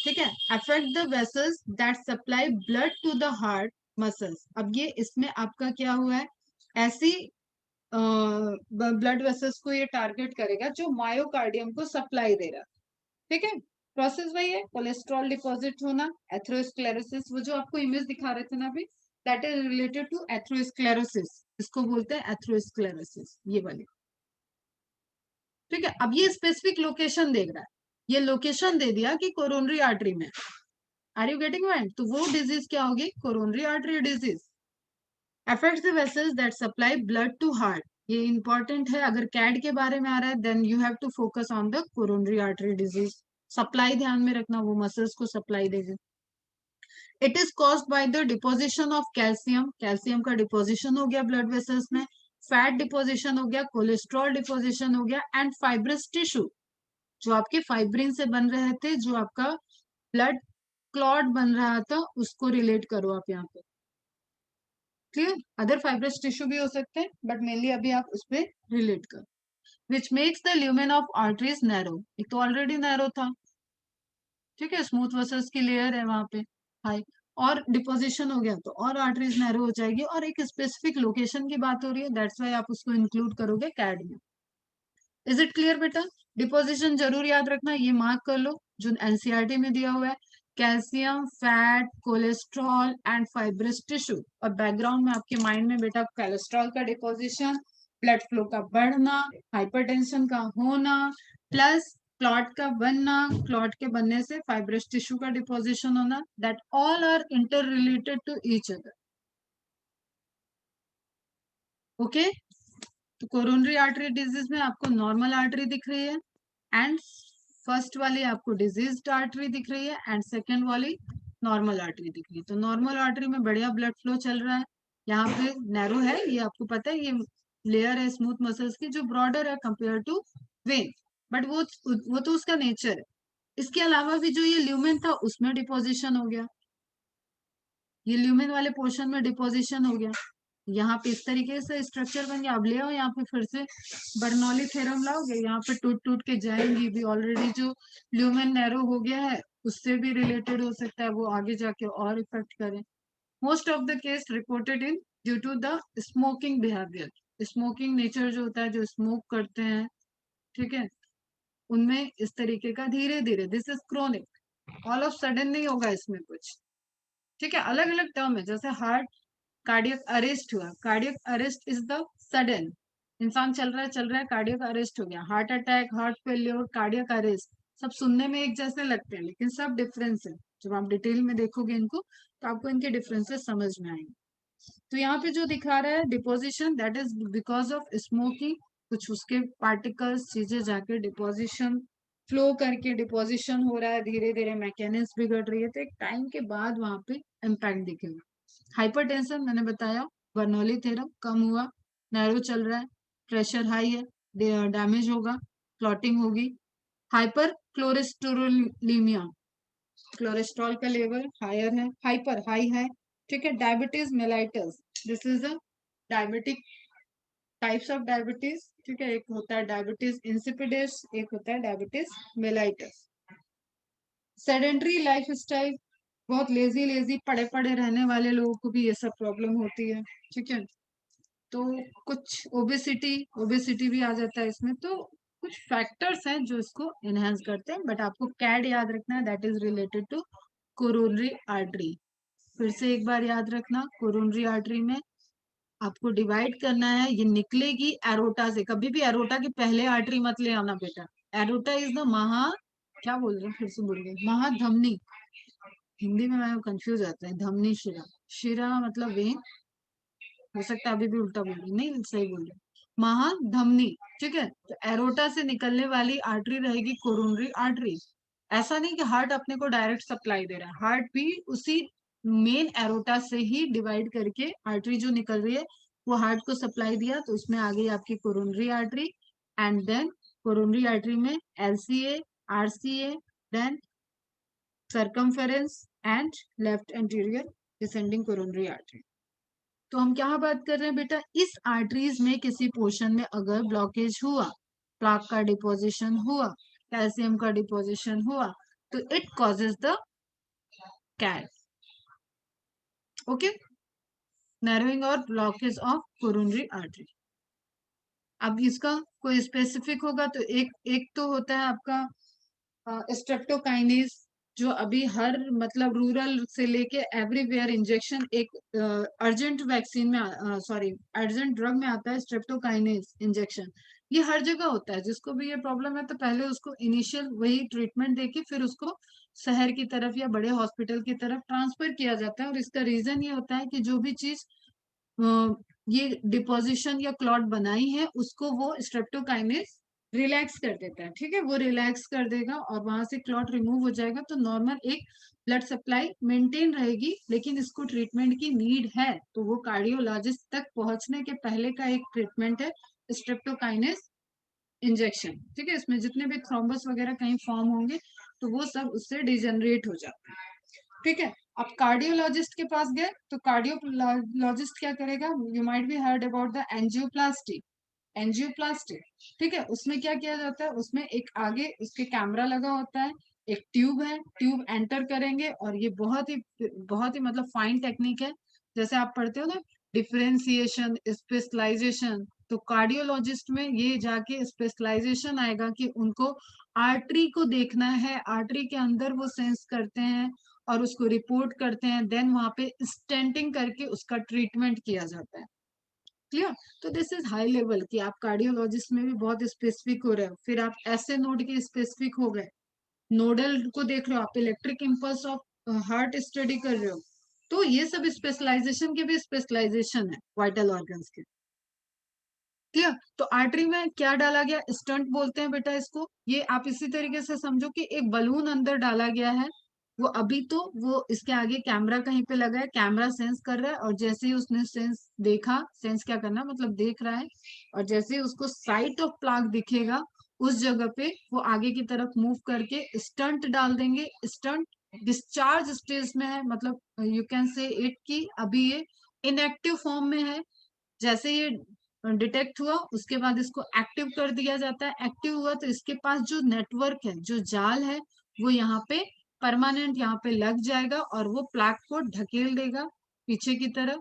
ठीक है, affect the vessels that supply blood to the heart muscles. अब ये इसमें आपका क्या हुआ है, ऐसी ब्लड वेसल्स को ये टारगेट करेगा जो मायोकार्डियम को सप्लाई दे रहा है। ठीक है, प्रोसेस वही है, कोलेस्ट्रॉल डिपॉजिट होना, एथेरोस्क्लेरोसिस, वो जो आपको इमेज दिखा रहे थे ना अभी, that is related to atherosclerosis. इसको बोलते हैं एथेरोस्क्लेरोसिस, ये वाली। ठीक है, अब ये स्पेसिफिक लोकेशन देख रहा है, ये लोकेशन दे दिया कि कोरोनरी आर्टरी में। Are you getting point? तो वो डिजीज क्या होगी, coronary artery disease. Affects the vessels that supply blood to heart. ये इंपॉर्टेंट है, अगर कैड के बारे में आ रहा है then you have to focus on the coronary artery disease. Supply ध्यान में रखना, वो मसल्स को सप्लाई देगी। It is caused by the deposition of calcium. Calcium का डिपोजिशन हो गया ब्लड वेसल्स में, फैट डिपोजिशन हो गया, कोलेस्ट्रॉल डिपोजिशन हो गया, एंड फाइब्रस टिश्यू, जो आपके फाइब्रिन से बन रहे थे, जो आपका ब्लड क्लॉट बन रहा था, उसको रिलेट करो आप यहाँ पे। क्लियर? अदर फाइब्रस टिश्यू भी हो सकते हैं बट मेनली अभी आप उस पर रिलेट करो। Which makes the lumen of arteries narrow. एक तो ऑलरेडी नैरो था, ठीक है, स्मूथ वेसल्स की लेयर है वहां पे हाई, और डिपोजिशन हो गया तो और आर्टरीज नैरो हो जाएगी, और एक स्पेसिफिक लोकेशन की बात हो रही है, दैट्स वाई आप उसको इंक्लूड करोगे कैड में। इज इट क्लियर बेटा? डिपोजिशन जरूर याद रखना, ये मार्क कर लो जो एनसीईआरटी में दिया हुआ है, calcium, fat, cholesterol and fibrous tissue. और बैकग्राउंड में आपके माइंड में बेटा कोलेस्ट्रॉल का डिपोजिशन, ब्लड फ्लो का बढ़ना, हाइपरटेंशन का होना, प्लस क्लॉट का बनना, क्लॉट के बनने से फाइब्रस टिश्यू का डिपोजिशन होना, that all are interrelated to each other. Okay, तो कोरोनरी आर्टरी डिजीज में आपको नॉर्मल आर्टरी दिख रही है, एंड फर्स्ट वाली आपको डिजीज्ड आर्टरी दिख रही है, एंड सेकेंड वाली नॉर्मल आर्टरी दिख रही है। तो नॉर्मल आर्टरी में बढ़िया ब्लड फ्लो चल रहा है, यहाँ पे नैरो है, ये आपको पता है, ये लेयर है स्मूथ मसल्स की जो ब्रॉडर है कंपेयर टू वेन, बट वो तो उसका नेचर है। इसके अलावा भी जो ये ल्यूमेन था उसमें डिपोजिशन हो गया, ये ल्यूमेन वाले पोर्शन में डिपोजिशन हो गया, यहाँ पे इस तरीके से स्ट्रक्चर बन गया। अब ले आओ यहाँ पे फिर से बर्नौली थ्योरम लाओगे, यहाँ पे टूट टूट के जाएंगी भी, ऑलरेडी जो ल्यूमेन नैरो हो गया है उससे भी रिलेटेड हो सकता है वो आगे जाके और इफेक्ट करे। Most of the case reported in due to the smoking behaviour. Smoking nature जो होता है, जो स्मोक करते हैं, ठीक है, उनमें इस तरीके का धीरे धीरे, this is chronic, all of sudden नहीं होगा इसमें कुछ। ठीक है, अलग अलग टर्म है, जैसे हार्ट कार्डियक अरेस्ट हुआ, cardiac arrest is the sudden, इंसान चल रहा है कार्डियक अरेस्ट हो गया, heart attack, heart failure, cardiac arrest, सब सुनने में एक जैसे लगते हैं लेकिन सब डिफरेंस है। जब आप डिटेल में देखोगे इनको तो आपको इनके डिफरेंसेस समझ में आएंगे। तो यहाँ पे जो दिखा रहा है deposition, that is because of smoking, कुछ उसके पार्टिकल्स चीजें जाके डिपोजिशन फ्लो करके डिपोजिशन हो रहा है, धीरे धीरे मैकेनिज्म बिगड़ रही है, तो एक टाइम के बाद वहां पे इम्पैक्ट दिखेगा। हाइपरटेंशन मैंने बताया, बर्नौली थ्योरम कम हुआ, नैरो चल रहा है, प्रेशर हाई है, डैमेज होगा, क्लॉटिंग होगी। हाइपर क्लोरेस्टेरोलीमिया, कोलेस्ट्रॉल का लेवल हायर है, हाइपर हाई है, ठीक है। Diabetes mellitus, this is a diabetic types of diabetes, ठीक है, एक होता है डायबिटीज इंसिपिडिस, एक होता है diabetes mellitus. Sedentary life style, बहुत लेजी लेजी पड़े पड़े रहने वाले लोगों को भी ये सब प्रॉब्लम होती है, ठीक है। तो कुछ ओबेसिटी, ओबेसिटी भी आ जाता है इसमें, तो कुछ फैक्टर्स हैं जो इसको एनहेंस करते हैं, बट आपको कैड याद रखना है, that is related to coronary artery. फिर से एक बार याद रखना, कोरोनरी आर्टरी में आपको डिवाइड करना है, ये निकलेगी एरोटा से, कभी भी एरोटा के पहले आर्टरी मत ले आना बेटा। एरोटा इज द महा, क्या बोल रहे हैं फिर से बोलिए, महाधमनी, हिंदी में मैं कंफ्यूज आता है, धमनी शिरा, शिरा मतलब वेन, हो सकता है अभी भी उल्टा बोल रही, नहीं सही बोल रही, महाधमनी। ठीक है, तो एरोटा से निकलने वाली आर्टरी रहेगी कोरोनरी आर्टरी। ऐसा नहीं कि हार्ट अपने को डायरेक्ट सप्लाई दे रहा है, हार्ट भी उसी मेन एरोटा से ही डिवाइड करके आर्टरी जो निकल रही है वो हार्ट को सप्लाई दिया, तो उसमें आ गई आपकी coronary artery. And then coronary artery में LCA, RCA, then circumference and left anterior descending coronary artery. तो हम क्या बात कर रहे हैं बेटा, इस आर्टरीज में किसी पोर्शन में अगर ब्लॉकेज हुआ, प्लाक का डिपोजिशन हुआ, कैल्शियम का डिपोजिशन हुआ, तो it causes the CAD, okay, narrowing और ब्लॉकेज ऑफ कोरोनरी आर्टरी। अब इसका कोई स्पेसिफिक होगा तो एक एक तो होता है आपका स्ट्रेप्टोकाइनेज, जो अभी हर मतलब रूरल से लेके एवरीवेयर इंजेक्शन एक अर्जेंट वैक्सीन में, सॉरी अर्जेंट ड्रग में आता है स्ट्रेप्टोकाइनेज इंजेक्शन। ये हर जगह होता है, जिसको भी ये प्रॉब्लम है तो पहले उसको इनिशियल वही ट्रीटमेंट देके फिर उसको शहर की तरफ या बड़े हॉस्पिटल की तरफ ट्रांसफर किया जाता है। और इसका रीजन ये होता है कि जो भी चीज ये डिपोजिशन या क्लॉट बनाई है उसको वो स्ट्रेप्टोकाइनेज रिलैक्स कर देता है। ठीक है, वो रिलैक्स कर देगा और वहां से क्लॉट रिमूव हो जाएगा, तो नॉर्मल एक ब्लड सप्लाई मेंटेन रहेगी। लेकिन इसको ट्रीटमेंट की नीड है तो वो कार्डियोलॉजिस्ट तक पहुंचने के पहले का एक ट्रीटमेंट है स्ट्रेप्टोकाइनेज इंजेक्शन। ठीक है, इसमें जितने भी थ्रोम्बस वगैरह कहीं फॉर्म होंगे तो वो सब उससे डिजेनरेट हो जाते हैं। ठीक है, अब कार्डियोलॉजिस्ट के पास गए तो कार्डियोलॉजिस्ट क्या करेगा, you might be heard about the angioplasty. Angioplasty, ठीक है, उसमें क्या किया जाता है, उसमें एक आगे उसके कैमरा लगा होता है, एक ट्यूब है, ट्यूब एंटर करेंगे और ये बहुत ही मतलब फाइन टेक्निक है। जैसे आप पढ़ते हो ना डिफरेंशिएशन स्पेशलाइजेशन, तो कार्डियोलॉजिस्ट में ये जाके स्पेशलाइजेशन आएगा कि उनको आर्टरी को देखना है, आर्टरी के अंदर वो सेंस करते हैं और उसको रिपोर्ट करते हैं, देन वहां पे स्टेंटिंग करके उसका ट्रीटमेंट किया जाता है। क्लियर? तो दिस इज हाई लेवल कि आप कार्डियोलॉजिस्ट में भी बहुत स्पेसिफिक हो रहे हो, फिर आप ऐसे नोड के स्पेसिफिक हो गए, नोडल को देख रहे हो, आप electric impulse of heart study कर रहे हो, तो ये सब स्पेशलाइजेशन के भी स्पेशलाइजेशन है वाइटल ऑर्गन्स के। क्लियर? तो आर्टरी में क्या डाला गया, स्टंट बोलते हैं बेटा इसको। ये आप इसी तरीके से समझो कि एक बलून अंदर डाला गया है, वो अभी तो वो इसके आगे कैमरा कहीं पे लगा है, कैमरा सेंस कर रहा है और जैसे ही उसने सेंस देखा, सेंस क्या करना मतलब देख रहा है, और जैसे ही उसको साइट ऑफ प्लाक दिखेगा उस जगह पे वो आगे की तरफ मूव करके स्टंट डाल देंगे। स्टंट डिस्चार्ज स्टेज में है, मतलब यू कैन से इट की अभी ये इनएक्टिव फॉर्म में है। जैसे ये डिटेक्ट हुआ उसके बाद इसको एक्टिव कर दिया जाता है, एक्टिव हुआ तो इसके पास जो नेटवर्क है, जो जाल है, वो यहाँ पे परमानेंट यहाँ पे लग जाएगा और वो प्लाक को ढकेल देगा पीछे की तरफ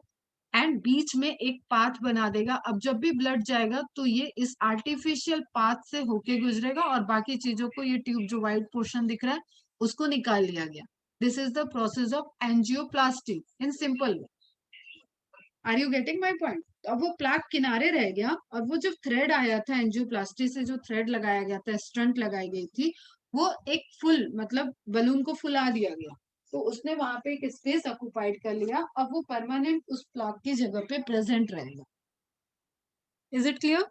एंड बीच में एक पाथ बना देगा। अब जब भी ब्लड जाएगा तो ये इस आर्टिफिशियल पाथ से होके गुजरेगा और बाकी चीजों को, ये ट्यूब जो व्हाइट पोर्शन दिख रहा है उसको निकाल लिया गया। This is the process of angioplasty in simple. Are you getting my point? अब वो प्लाक किनारे रह गया और वो जो थ्रेड आया था एंजियोप्लास्टी से, जो थ्रेड लगाया गया था, स्टंट लगाई गई थी, वो एक फुल मतलब बलून को फुला दिया गया, तो उसने वहां पे एक स्पेस ऑक्युपाइड कर लिया। अब वो परमानेंट उस प्लाक की जगह पे प्रेजेंट रहेगा। इज इट क्लियर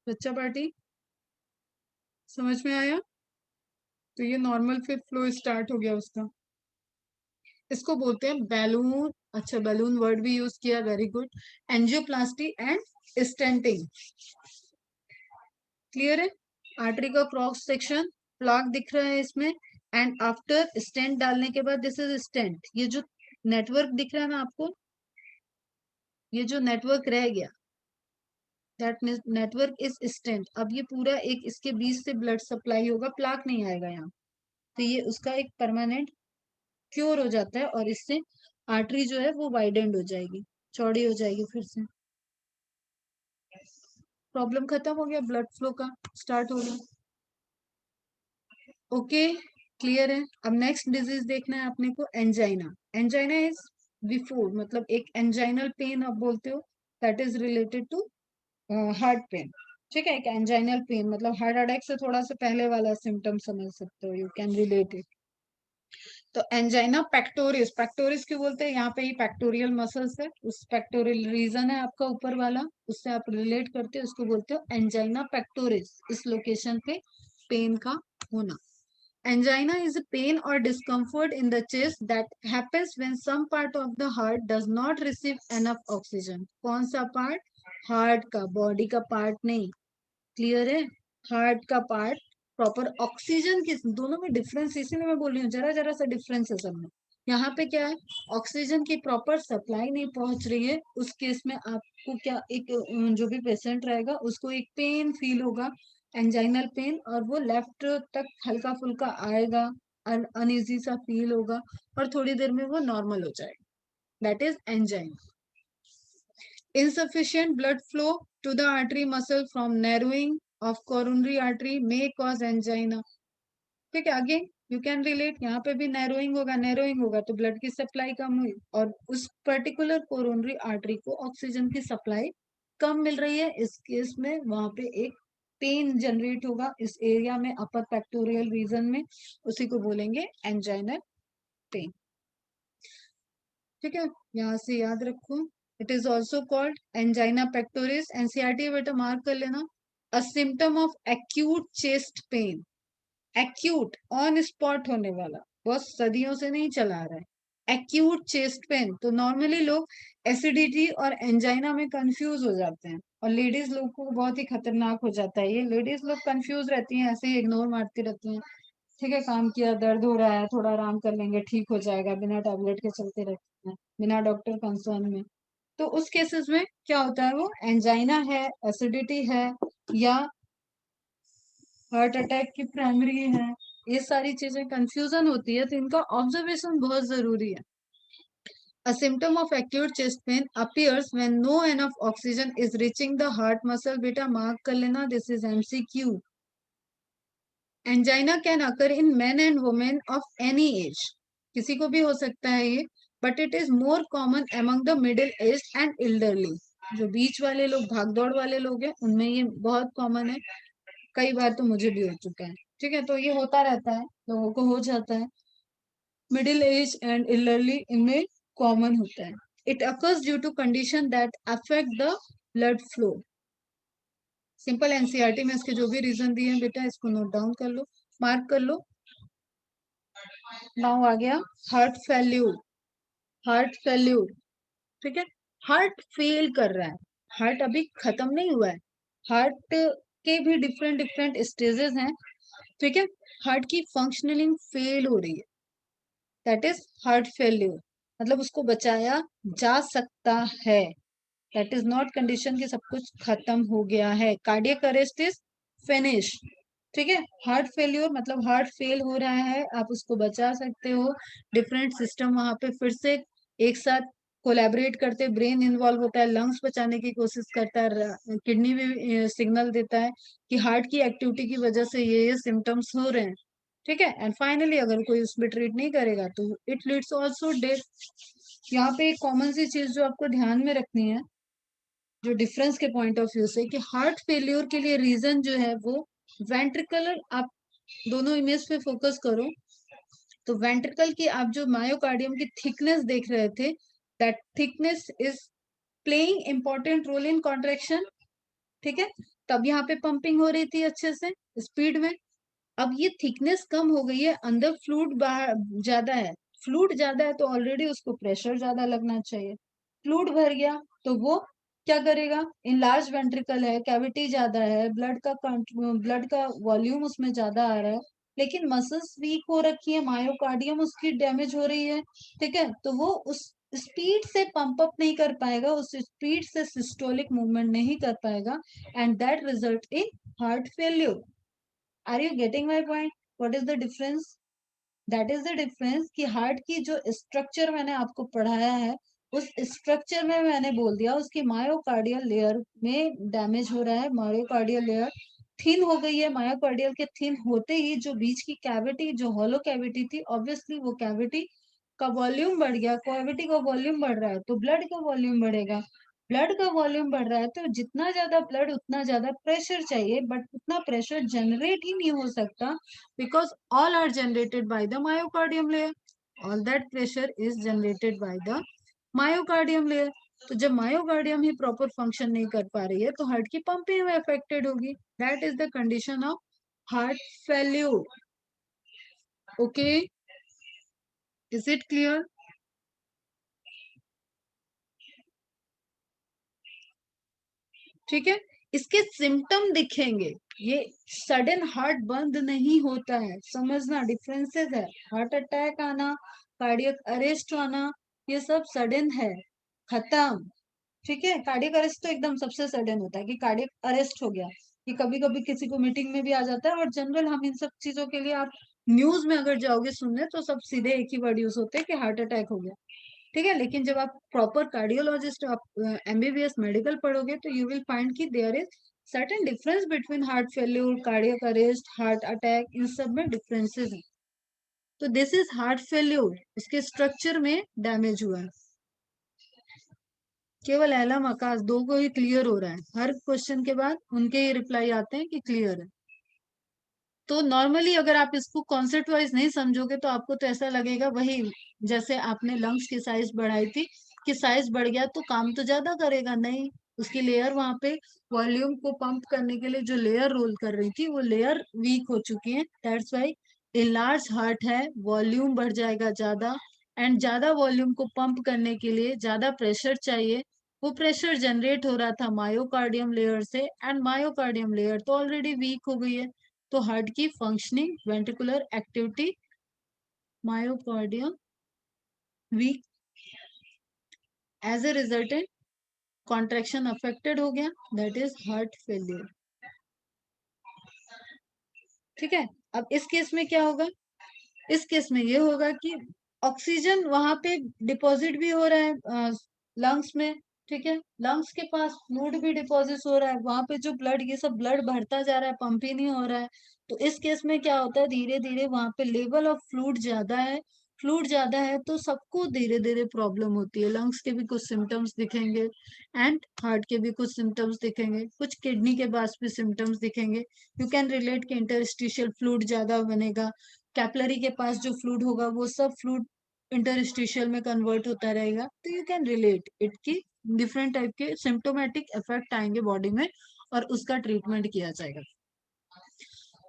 बच्चा पार्टी? समझ में आया? तो ये नॉर्मल फिर फ्लो स्टार्ट हो गया उसका। इसको बोलते हैं बैलून। अच्छा, बैलून वर्ड भी यूज किया, very good. Angioplasty and stenting, clear है? आर्टरी का क्रॉस सेक्शन, प्लाक दिख रहा है इसमें, एंड आफ्टर स्टेंट डालने के बाद दिस इज स्टेंट। ये जो नेटवर्क दिख रहा है ना आपको, ये जो नेटवर्क रह गया, दैट नेटवर्क इज स्टेंट। अब ये पूरा एक इसके बीच से ब्लड सप्लाई होगा, प्लाक नहीं आएगा यहाँ, तो ये उसका एक परमानेंट क्योर हो जाता है और इससे आर्टरी जो है वो वाइडेंड हो जाएगी, चौड़ी हो जाएगी फिर से। प्रॉब्लम खत्म हो गया, ब्लड फ्लो का स्टार्ट हो गया। ओके, क्लियर है? अब नेक्स्ट डिजीज देखना है अपने को, एंजाइना। एंजाइना इज बिफोर, मतलब एक एंजाइनल पेन आप बोलते हो, that is related to heart pain. ठीक है, एक एंजाइनल पेन मतलब हार्ट अटैक से थोड़ा सा पहले वाला सिम्टम समझ सकते हो, यू कैन रिलेट इट। तो एंजाइना पेक्टोरिस, पेक्टोरिस क्यों बोलते हैं, यहाँ पे ही पेक्टोरियल मसल्स है, उस पेक्टोरियल रीजन है आपका ऊपर वाला, उससे आप रिलेट करते हो, उसको बोलते हो एंजाइना पेक्टोरिस, इस लोकेशन पे पेन का होना। Angina is a pain or discomfort in the chest that happens when some part of the heart does not receive enough oxygen. कौन सा पार्ट, हार्ट का, बॉडी का पार्ट नहीं, क्लियर है, हार्ट का पार्ट प्रॉपर ऑक्सीजन की, दोनों में डिफरेंस इसीलिए मैं बोल रही हूँ, जरा जरा सा डिफरेंस है सब में। यहाँ पे क्या है, ऑक्सीजन की प्रॉपर सप्लाई नहीं पहुंच रही है, उस केस में आपको क्या, एक जो भी पेशेंट रहेगा उसको एक पेन फील होगा, एंजाइनल पेन, और वो लेफ्ट तक हल्का फुल्का आएगा, अनइजी सा फील होगा, और थोड़ी देर में वो नॉर्मल हो जाएगा, that is angina. Insufficient blood flow to the artery muscle from narrowing of coronary artery may cause angina. ठीक है, अगेन यू कैन रिलेट, यहाँ पे भी नैरोइंग होगा तो ब्लड की सप्लाई कम हुई, और उस पर्टिकुलर कोरोनरी आर्टरी को ऑक्सीजन की सप्लाई कम मिल रही है, इस केस में वहां पे एक पेन जनरेट होगा इस एरिया में, अपर पेक्टोरियल रीजन में, उसी को बोलेंगे एंजाइनल पेन। ठीक है, यहाँ से याद रखो, it is also called angina pectoris, NCERT बेटा मार्क कर लेना, a symptom of acute chest pain, acute on spot होने वाला, बहुत सदियों से नहीं चला रहा है, एक्यूट चेस्ट पेन। तो नॉर्मली लोग एसिडिटी और एंजाइना में कंफ्यूज हो जाते हैं, और लेडीज लोग को बहुत ही खतरनाक हो जाता है ये, लेडीज लोग कंफ्यूज रहती हैं, ऐसे ही इग्नोर मारती रहती हैं, ठीक है, काम किया, दर्द हो रहा है, थोड़ा आराम कर लेंगे, ठीक हो जाएगा, बिना टैबलेट के चलते रहते हैं, बिना डॉक्टर कंसर्न में। तो उस केसेस में क्या होता है, वो एंजाइना है, एसिडिटी है, या हार्ट अटैक की प्राइमरी है, ये सारी चीजें कंफ्यूजन होती है, तो इनका ऑब्जर्वेशन बहुत जरूरी है। A symptom of acute chest pain appears when no enough oxygen is reaching the heart muscle. बेटा मार्क कर लेना, this is MCQ. Angina can occur in men and women of any age. किसी को भी हो सकता है ये, but it is more common among the middle aged and elderly. जो बीच वाले लोग, भाग दौड़ वाले लोग हैं, उनमें ये बहुत कॉमन है, कई बार तो मुझे भी हो चुका है, ठीक है, तो ये होता रहता है, लोगों को हो जाता है, मिडिल एज एंड एल्डरली इनमें कॉमन होता है। It occurs due to condition that affect the blood flow. Simple NCERT में इसके जो भी रीजन दिए हैं बेटा, इसको नोट डाउन कर लो, मार्क कर लो। नाउ आ गया हार्ट फेल्यूर, हार्ट फेल्यूर, ठीक है, हार्ट फेल कर रहा है, हार्ट अभी खत्म नहीं हुआ है, हार्ट के भी डिफरेंट डिफरेंट स्टेजेस हैं, ठीक है, हार्ट की फंक्शनिंग फेल हो रही है, दैट इज हार्ट फेल्यूर, मतलब उसको बचाया जा सकता है, दैट इज नॉट कंडीशन कि सब कुछ खत्म हो गया है, कार्डियक अरेस्ट इज फिनिश, ठीक है, हार्ट फेल्योर मतलब हार्ट फेल हो रहा है, आप उसको बचा सकते हो, डिफरेंट सिस्टम वहां पे फिर से एक साथ कोलैबोरेट करते, ब्रेन इन्वॉल्व होता है, लंग्स बचाने की कोशिश करता है, किडनी भी सिग्नल देता है कि हार्ट की एक्टिविटी की वजह से ये सिम्टम्स हो रहे हैं, ठीक है, एंड फाइनली अगर कोई उसमें ट्रीट नहीं करेगा तो इट लीड्स ऑल्सो डेथ। यहाँ पे एक कॉमन सी चीज जो आपको ध्यान में रखनी है, जो डिफरेंस के पॉइंट ऑफ व्यू से, कि हार्ट फेल्योर के लिए रीजन जो है वो वेंट्रिकुलर, आप दोनों इमेज पे फोकस करो, तो वेंट्रिकल की आप जो मायोकार्डियम की थिकनेस देख रहे थे, that thickness is playing important role in contraction, ठीक है, तब यहाँ पे पंपिंग हो रही थी अच्छे से स्पीड में, अब ये थिकनेस कम हो गई है, अंदर फ्लूइड बाहर ज्यादा है, फ्लूइड ज्यादा है तो ऑलरेडी उसको प्रेशर ज्यादा लगना चाहिए, फ्लूइड भर गया तो वो क्या करेगा, इन लार्ज वेंट्रिकल है, कैविटी ज्यादा है, ब्लड का वॉल्यूम उसमें ज्यादा आ रहा है, लेकिन मसल्स वीक हो रखी है, मायोकार्डियम उसकी डैमेज हो रही है, ठीक है, तो वो उस स्पीड से पंप अप नहीं कर पाएगा, उस स्पीड से सिस्टोलिक मूवमेंट नहीं कर पाएगा, and that result in heart failure. Are you getting my point, what is the difference, that is the difference कि हार्ट की जो स्ट्रक्चर मैंने आपको पढ़ाया है, उस स्ट्रक्चर में मैंने बोल दिया उसकी मायोकार्डियल लेयर में डैमेज हो रहा है, मायोकार्डियल लेयर थिन हो गई है, मायोकार्डियल के थिन होते ही जो बीच की कैविटी, जो हॉलो कैविटी थी, ऑब्वियसली वो कैविटी का वॉल्यूम बढ़ गया, कैविटी का वॉल्यूम बढ़ रहा है तो ब्लड का वॉल्यूम बढ़ेगा, ब्लड का वॉल्यूम बढ़ रहा है तो जितना ज्यादा ब्लड उतना ज्यादा प्रेशर चाहिए, बट उतना प्रेशर जनरेट ही नहीं हो सकता, because all are generated by the myocardium layer, all that pressure is generated by the myocardium layer. तो जब मायोकार्डियम ही प्रॉपर फंक्शन नहीं कर पा रही है तो हार्ट की पंपिंग में अफेक्टेड होगी। That is the condition of heart failure. Okay, is it clear? ठीक है, इसके सिम्टम दिखेंगे। ये सडन हार्ट बंद नहीं होता है, समझना डिफरेंसेस है। हार्ट अटैक आना, कार्डियक अरेस्ट आना, ये सब सडन है, खत्म। ठीक है, कार्डियक अरेस्ट तो एकदम सबसे सडन होता है कि कार्डियक अरेस्ट हो गया। कि कभी कभी किसी को मीटिंग में भी आ जाता है, और जनरल हम इन सब चीजों के लिए आप न्यूज में अगर जाओगे सुनने तो सब सीधे एक ही वर्ड यूज होते हैं कि हार्ट अटैक हो गया। ठीक है, लेकिन जब आप प्रॉपर कार्डियोलॉजिस्ट, आप एमबीबीएस मेडिकल पढ़ोगे तो यू विल फाइंड कि there is certain difference between heart failure, cardiac arrest, heart attack, इन सब में डिफरेंसेस हैं। तो दिस इज हार्ट फेल्यूर, इसके स्ट्रक्चर में डैमेज हुआ है। केवल एलम आकाश दो को ही क्लियर हो रहा है, हर क्वेश्चन के बाद उनके ही रिप्लाई आते हैं कि क्लियर है। तो नॉर्मली अगर आप इसको कॉन्सेप्ट वाइज नहीं समझोगे तो आपको तो ऐसा लगेगा वही जैसे आपने लंग्स की साइज बढ़ाई थी कि साइज बढ़ गया तो काम तो ज्यादा करेगा, नहीं। उसकी लेयर वहां पे वॉल्यूम को पंप करने के लिए जो लेयर रोल कर रही थी वो लेयर वीक हो चुकी है। दैट्स वाई लार्ज हार्ट है, वॉल्यूम बढ़ जाएगा ज्यादा, एंड ज्यादा वॉल्यूम को पंप करने के लिए ज्यादा प्रेशर चाहिए। वो प्रेशर जनरेट हो रहा था मायोकार्डियम लेयर से, एंड मायोकार्डियम लेयर तो ऑलरेडी वीक हो गई है। तो हार्ट की functioning, ventricular activity, myocardium weak, as a resultant contraction affected हो गया, दैट इज हार्ट फेलियर। ठीक है, अब इस केस में क्या होगा? इस केस में ये होगा कि ऑक्सीजन वहां पे डिपॉजिट भी हो रहा है लंग्स में। ठीक है, लंग्स के पास फ्लूइड भी डिपॉजिट हो रहा है, वहां पे जो ब्लड, ये सब ब्लड बढ़ता जा रहा है, पंप ही नहीं हो रहा है। तो इस केस में क्या होता है, धीरे धीरे वहां पे लेवल ऑफ फ्लूइड ज्यादा है। फ्लूइड ज्यादा है तो सबको धीरे धीरे प्रॉब्लम होती है। लंग्स के भी कुछ सिम्टम्स दिखेंगे एंड हार्ट के भी कुछ सिम्टम्स दिखेंगे, कुछ किडनी के पास भी सिम्टम्स दिखेंगे। यू कैन रिलेट कि इंटरस्टिशियल फ्लूइड ज्यादा बनेगा, कैपलरी के पास जो फ्लूइड होगा वो सब फ्लूइड इंटरस्टिशियल में कन्वर्ट होता रहेगा। तो यू कैन रिलेट इट की डिफरेंट टाइप के सिम्टोमेटिक इफेक्ट आएंगे बॉडी में और उसका ट्रीटमेंट किया जाएगा।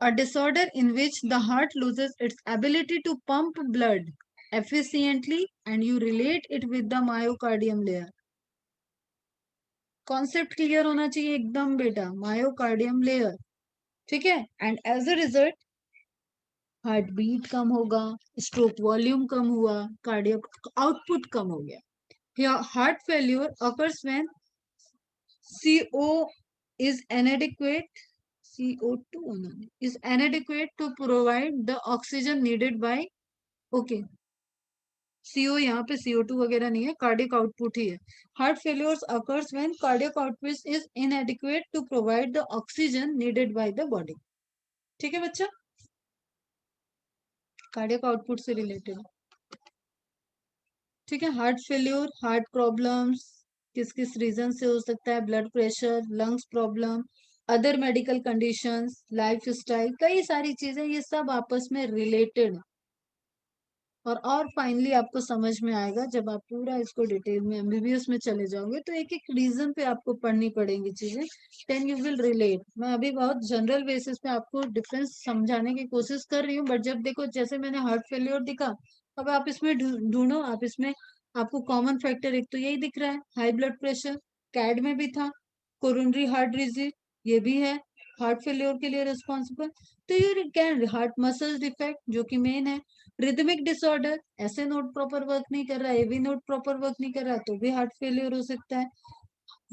A disorder in which the heart loses its ability to pump blood efficiently, and you relate it with the myocardium layer. Concept clear होना चाहिए एकदम बेटा, मायोकार्डियम लेयर। ठीक है, and as a result heart beat कम होगा, स्ट्रोक वॉल्यूम कम हुआ, कार्डियक आउटपुट कम हो गया। Heart failure occurs when CO is inadequate, CO2 is inadequate to provide the oxygen needed by, okay, CO यहाँ पे CO2 वगैरह नहीं है, कार्डियक आउटपुट ही है। Heart failures occurs when cardiac output is inadequate to provide the oxygen needed by the body। ठीक है बच्चा, कार्डियक आउटपुट से रिलेटेड। ठीक है, हार्ट फेल्यूर, हार्ट प्रॉब्लम्स किस किस रीजन से हो सकता है, blood pressure, lungs problem, other medical conditions, life style, कई सारी चीजें, ये सब आपस में रिलेटेड। और फाइनली आपको समझ में आएगा जब आप पूरा इसको डिटेल में एमबीबीएस में चले जाओगे तो एक एक रीजन पे आपको पढ़नी पड़ेंगी चीजें, देन यू विल रिलेट। मैं अभी बहुत जनरल बेसिस पे आपको डिफरेंस समझाने की कोशिश कर रही हूँ, बट जब देखो जैसे मैंने हार्ट फेलियर दिखा, अब आप इसमें ढूंढो, आप इसमें आपको कॉमन फैक्टर एक तो यही दिख रहा है, हाई ब्लड प्रेशर, कैड में भी था, कोरोनरी हार्ट डिजीज ये भी है हार्ट फेलियर के लिए रिस्पॉन्सिबल। तो ये कैन हार्ट मसल डिफेक्ट जो कि मेन है, रिदमिक डिसऑर्डर, ऐसे नोट प्रॉपर वर्क नहीं कर रहा है, एवी नोट प्रॉपर वर्क नहीं कर रहा तो भी हार्ट फेलियर हो सकता है,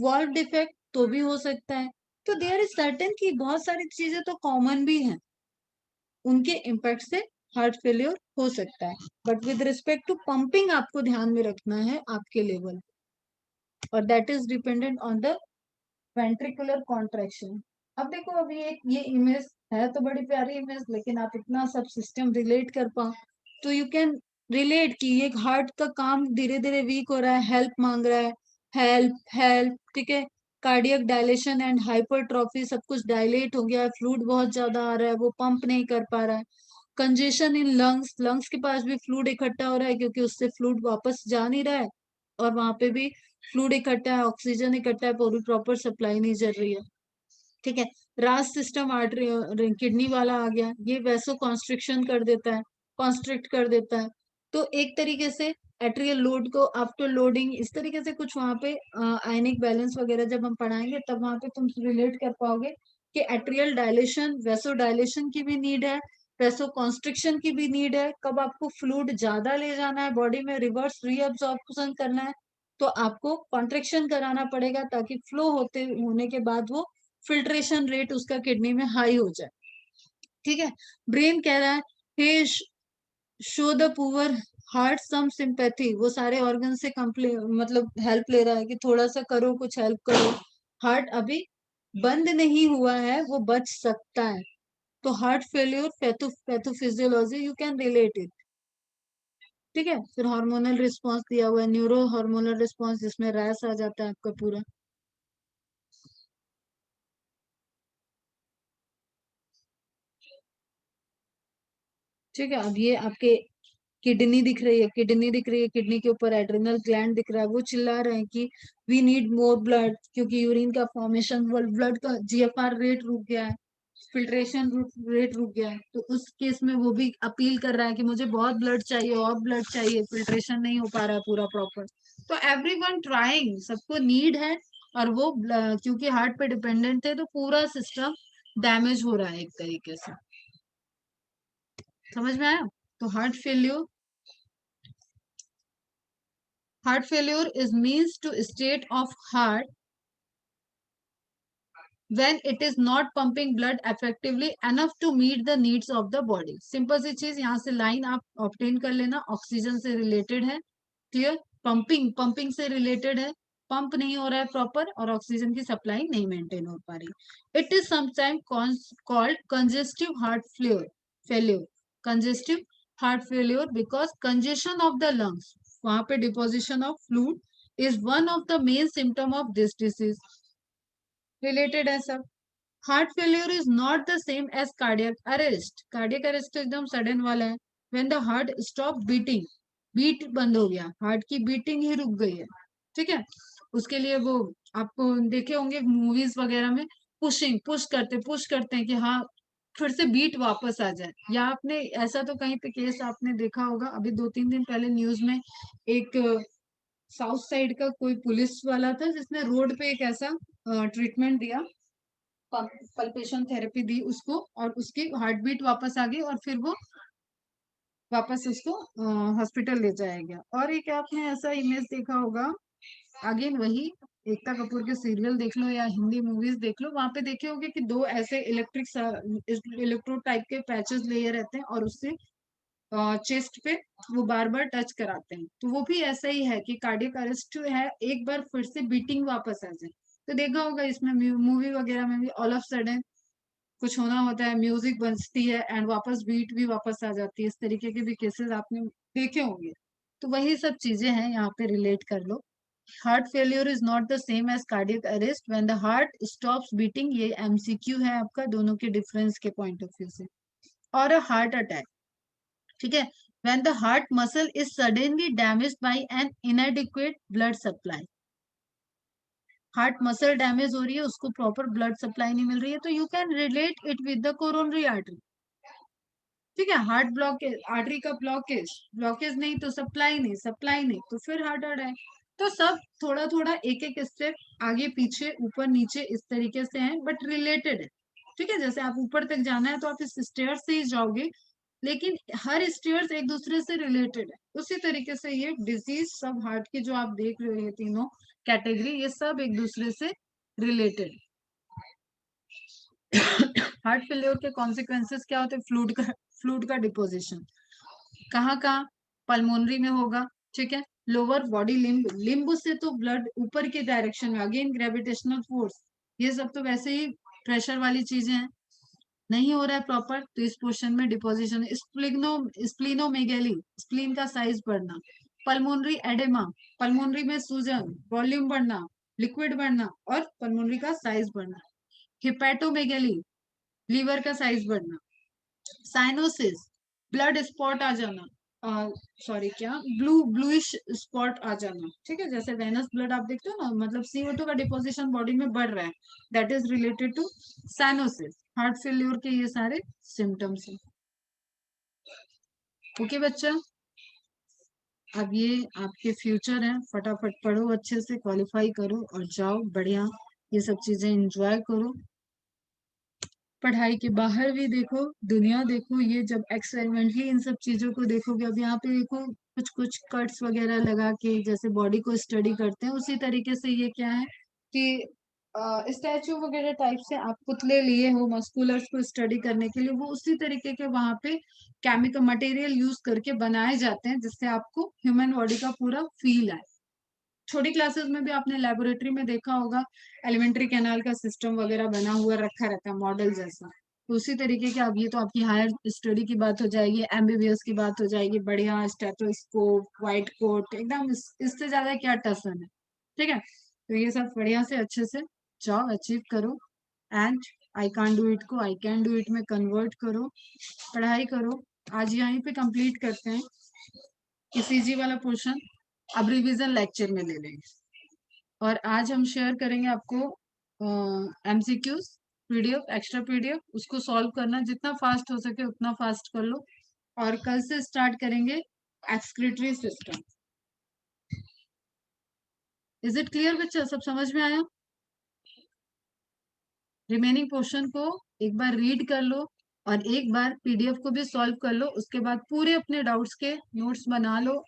वॉल्व डिफेक्ट तो भी हो सकता है। तो देयर इज सर्टेन की बहुत सारी चीजें तो कॉमन भी हैं, उनके इम्पैक्ट से हार्ट फेलियर हो सकता है। But with respect to pumping आपको ध्यान में रखना है आपके लेवल, और that is dependent on the ventricular contraction. अब देखो अभी एक ये इमेज है तो बड़ी प्यारी इमेज, लेकिन आप इतना सब सिस्टम रिलेट कर पाओ तो यू कैन रिलेट कि ये हार्ट का काम धीरे धीरे वीक हो रहा है, हेल्प मांग रहा है, हेल्प हेल्प। ठीक है, कार्डियक डायलेशन एंड हाइपरट्रॉफी, सब कुछ डायलेट हो गया है, फ्लूइड बहुत ज्यादा आ रहा है, वो पंप नहीं कर पा रहा है। कंजेशन इन लंग्स, लंग्स के पास भी फ्लूइड इकट्ठा हो रहा है क्योंकि उससे फ्लूइड वापस जा नहीं रहा है, और वहां पे भी फ्लूइड इकट्ठा है, ऑक्सीजन इकट्ठा है, पूरी प्रॉपर सप्लाई नहीं चल रही है। ठीक है। रास सिस्टम आर्टरी किडनी वाला आ गया, ये वैसो कॉन्स्ट्रिक्शन कर देता है, कॉन्स्ट्रिक्ट कर देता है। तो एक तरीके से एट्रियल लोड को आफ्टर लोडिंग इस तरीके से कुछ वहां पे आयनिक बैलेंस वगैरह जब हम पढ़ाएंगे तब वहां पे तुम रिलेट कर पाओगे कि एट्रियल डायलेशन, वैसो डायलेशन की भी नीड है, वैसो कॉन्स्ट्रिक्शन की भी नीड है। कब आपको फ्लूइड ज्यादा ले जाना है बॉडी में, रिवर्स रीअब्जॉर्प्शन करना है, तो आपको कॉन्ट्रेक्शन कराना पड़ेगा ताकि फ्लो होते होने के बाद वो फिल्ट्रेशन रेट उसका किडनी में हाई हो जाए। ठीक है। ब्रेन कह रहा है hey show the poor heart some sympathy, वो सारे ऑर्गन से कंप्लेन मतलब हेल्प ले रहा है कि थोड़ा सा करो, कुछ हेल्प करो, हार्ट अभी बंद नहीं हुआ है, वो बच सकता है। तो heart failure pathophysiology you can relate it. ठीक है। फिर हार्मोनल रिस्पॉन्स दिया हुआ है, न्यूरो हार्मोनल रिस्पॉन्स, जिसमें रैस आ जाता है आपका पूरा। ठीक है। अब ये आपके किडनी दिख रही है, किडनी दिख रही है, किडनी के ऊपर एड्रिनल ग्लैंड दिख रहा है, वो चिल्ला रहे हैं कि वी नीड मोर ब्लड, क्योंकि यूरिन का फॉर्मेशन, ब्लड का जीएफआर रेट रुक गया है, फिल्ट्रेशन रेट रुक गया है। तो उस केस में वो भी अपील कर रहा है कि मुझे बहुत ब्लड चाहिए, और ब्लड चाहिए, फिल्ट्रेशन नहीं हो पा रहा है पूरा प्रॉपर। तो एवरीवन ट्राइंग, सबको नीड है, और वो क्योंकि हार्ट पे डिपेंडेंट है तो पूरा सिस्टम डैमेज हो रहा है एक तरीके से। समझ में आया? तो heart failure is means to state of heart when it is not pumping blood effectively enough to meet the needs of the body। Simple सी चीज, यहाँ से लाइन आप ऑब्टेन कर लेना, ऑक्सीजन से रिलेटेड है। क्लियर? पंपिंग से रिलेटेड है, पंप नहीं हो रहा है प्रॉपर, और ऑक्सीजन की सप्लाई नहीं मेंटेन हो पा रही। It is sometime called congestive heart failure, congestive heart failure because congestion of the lungs, वहां पे deposition of fluid is one of the main symptom of this disease. Related है सब। Heart failure is not the same as cardiac arrest, cardiac arrest तो एकदम सडन वाला है। When the heart stop beating, beat बंद हो गया, हार्ट की बीटिंग ही रुक गई है। ठीक है। उसके लिए वो आपको देखे होंगे मूवीज वगैरह में, पुश करते हैं कि हाँ फिर से बीट वापस आ जाए। या आपने ऐसा तो कहीं पे केस आपने देखा होगा, अभी 2-3 दिन पहले न्यूज में एक साउथ साइड का कोई पुलिस वाला था जिसने रोड पे एक ऐसा ट्रीटमेंट दिया, पल्पेशन थेरेपी दी उसको, और उसकी हार्ट बीट वापस आ गई, और फिर वो वापस उसको हॉस्पिटल ले जाया गया। और एक आपने ऐसा इमेज देखा होगा, अगेन वही एकता कपूर के सीरियल देख लो या हिंदी मूवीज देख लो, वहां पे देखे होंगे कि दो ऐसे इलेक्ट्रोड टाइप के पैचेस लिए रहते हैं, और उससे चेस्ट पे वो बार बार टच कराते हैं। तो वो भी ऐसा ही है कि कार्डियक अरेस्ट है, एक बार फिर से बीटिंग वापस आ जाए। तो देखा होगा इसमें मूवी वगैरह में भी ऑल ऑफ सडन कुछ होना होता है, म्यूजिक बजती है एंड वापस बीट भी वापस आ जाती है, इस तरीके के भी केसेस आपने देखे होंगे। तो वही सब चीजें हैं, यहाँ पे रिलेट कर लो। Heart failure is not the same as cardiac arrest when the heart stops beating, ये एमसीक्यू है आपका दोनों के डिफरेंस के पॉइंट ऑफ व्यू से। और अ हार्ट अटैक, ठीक है, when the heart muscle is suddenly damaged by an inadequate blood supply, heart muscle damage हो रही है, उसको प्रॉपर ब्लड सप्लाई नहीं मिल रही है, तो you can relate it with the coronary artery. ठीक है। हार्ट ब्लॉकेज, आर्टरी का ब्लॉकेज, ब्लॉकेज नहीं तो सप्लाई नहीं, सप्लाई नहीं तो फिर हार्ट अटैक। तो सब थोड़ा थोड़ा एक एक स्टेप आगे पीछे ऊपर नीचे इस तरीके से हैं, बट रिलेटेड है। ठीक है। जैसे आप ऊपर तक जाना है तो आप इस स्टेयर से ही जाओगे, लेकिन हर स्टेयर्स एक दूसरे से रिलेटेड है। उसी तरीके से ये डिजीज सब हार्ट की जो आप देख रहे हो, ये तीनों कैटेगरी, ये सब एक दूसरे से रिलेटेड। हार्ट फेलियर के कॉन्सिक्वेंसेस क्या होते हैं? फ्लूइड का डिपोजिशन कहाँ कहाँ? पल्मोनरी में होगा। ठीक है। लोअर बॉडी लिम्ब, लिम्ब से तो ब्लड ऊपर के डायरेक्शन में, अगेन ग्रेविटेशनल फोर्स, ये सब तो वैसे ही प्रेशर वाली चीजें हैं, नहीं हो रहा है प्रॉपर, तो इस पोर्शन में डिपोजिशन। स्प्लीनोमेगेली, स्प्लीन का साइज बढ़ना। पल्मोनरी एडेमा, पल्मोनरी में सूजन, वॉल्यूम बढ़ना, लिक्विड बढ़ना, और पल्मोनरी का साइज बढ़ना। हिपैटोमेगेली, लीवर का साइज बढ़ना। साइनोसिस, ब्लड स्पॉट आ जाना, सॉरी क्या, ब्लूइश स्पॉट आ जाना, ठीक है, जैसे वेनस ब्लड आप देखते हो ना, मतलब CO2 का डिपोजिशन बॉडी में बढ़ रहा है, that is related to cyanosis, heart failure के ये सारे सिम्टम्स हैं। ओके बच्चा, अब ये आपके फ्यूचर हैं, फटाफट पढ़ो, अच्छे से क्वालिफाई करो और जाओ बढ़िया, ये सब चीजें एंजॉय करो। पढ़ाई के बाहर भी देखो, दुनिया देखो, ये जब एक्सपेरिमेंटली इन सब चीजों को देखोगे, अब यहाँ पे देखो कुछ कुछ कट्स वगैरह लगा के जैसे बॉडी को स्टडी करते हैं, उसी तरीके से ये क्या है कि स्टैचू वगैरह टाइप से आप पुतले लिए हो मस्कुलर्स को स्टडी करने के लिए, वो उसी तरीके के वहां पे केमिकल मटेरियल यूज करके बनाए जाते हैं, जिससे आपको ह्यूमन बॉडी का पूरा फील आए। छोटी क्लासेस में भी आपने लेबोरेटरी में देखा होगा, एलिमेंट्री कैनाल का सिस्टम वगैरह बना हुआ रखा रहता है मॉडल जैसा, तो उसी तरीके के, अब ये तो आपकी हायर स्टडी की बात हो जाएगी, MBBS की बात हो जाएगी, बढ़िया स्टेथोस्कोप, व्हाइट कोट, एकदम इससे ज्यादा क्या टसन है, ठीक है, तो ये सब बढ़िया से अच्छे से जाओ, अचीव करो, and I can do it को आई कैन डू इट में कन्वर्ट करो, पढ़ाई करो। आज यहीं पे कंप्लीट करते हैं ECG वाला पोर्शन, अब रिवीजन लेक्चर में ले लेंगे, और आज हम शेयर करेंगे आपको MCQs PDF, एक्स्ट्रा PDF, उसको सॉल्व करना जितना फास्ट हो सके उतना फास्ट कर लो, और कल से स्टार्ट करेंगे excretory system. Is it clear बच्चा, सब समझ में आया? रिमेनिंग पोर्शन को एक बार रीड कर लो और एक बार PDF को भी सॉल्व कर लो, उसके बाद पूरे अपने डाउट्स के नोट्स बना लो,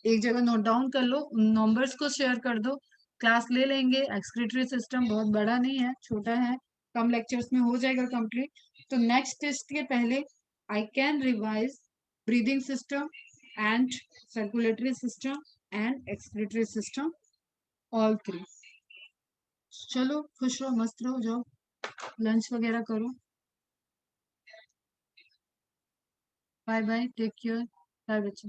एक जगह नोट डाउन कर लो, उन नंबर्स को शेयर कर दो, क्लास ले लेंगे। एक्सक्रीटरी सिस्टम बहुत बड़ा नहीं है, छोटा है, कम लेक्चर्स में हो जाएगा कंप्लीट। तो नेक्स्ट टेस्ट के पहले I can revise breathing system and circulatory system and excretory system, all three. चलो खुश रहो, मस्त रहो, जाओ लंच वगैरह करो, bye bye, take care, bye बच्चे।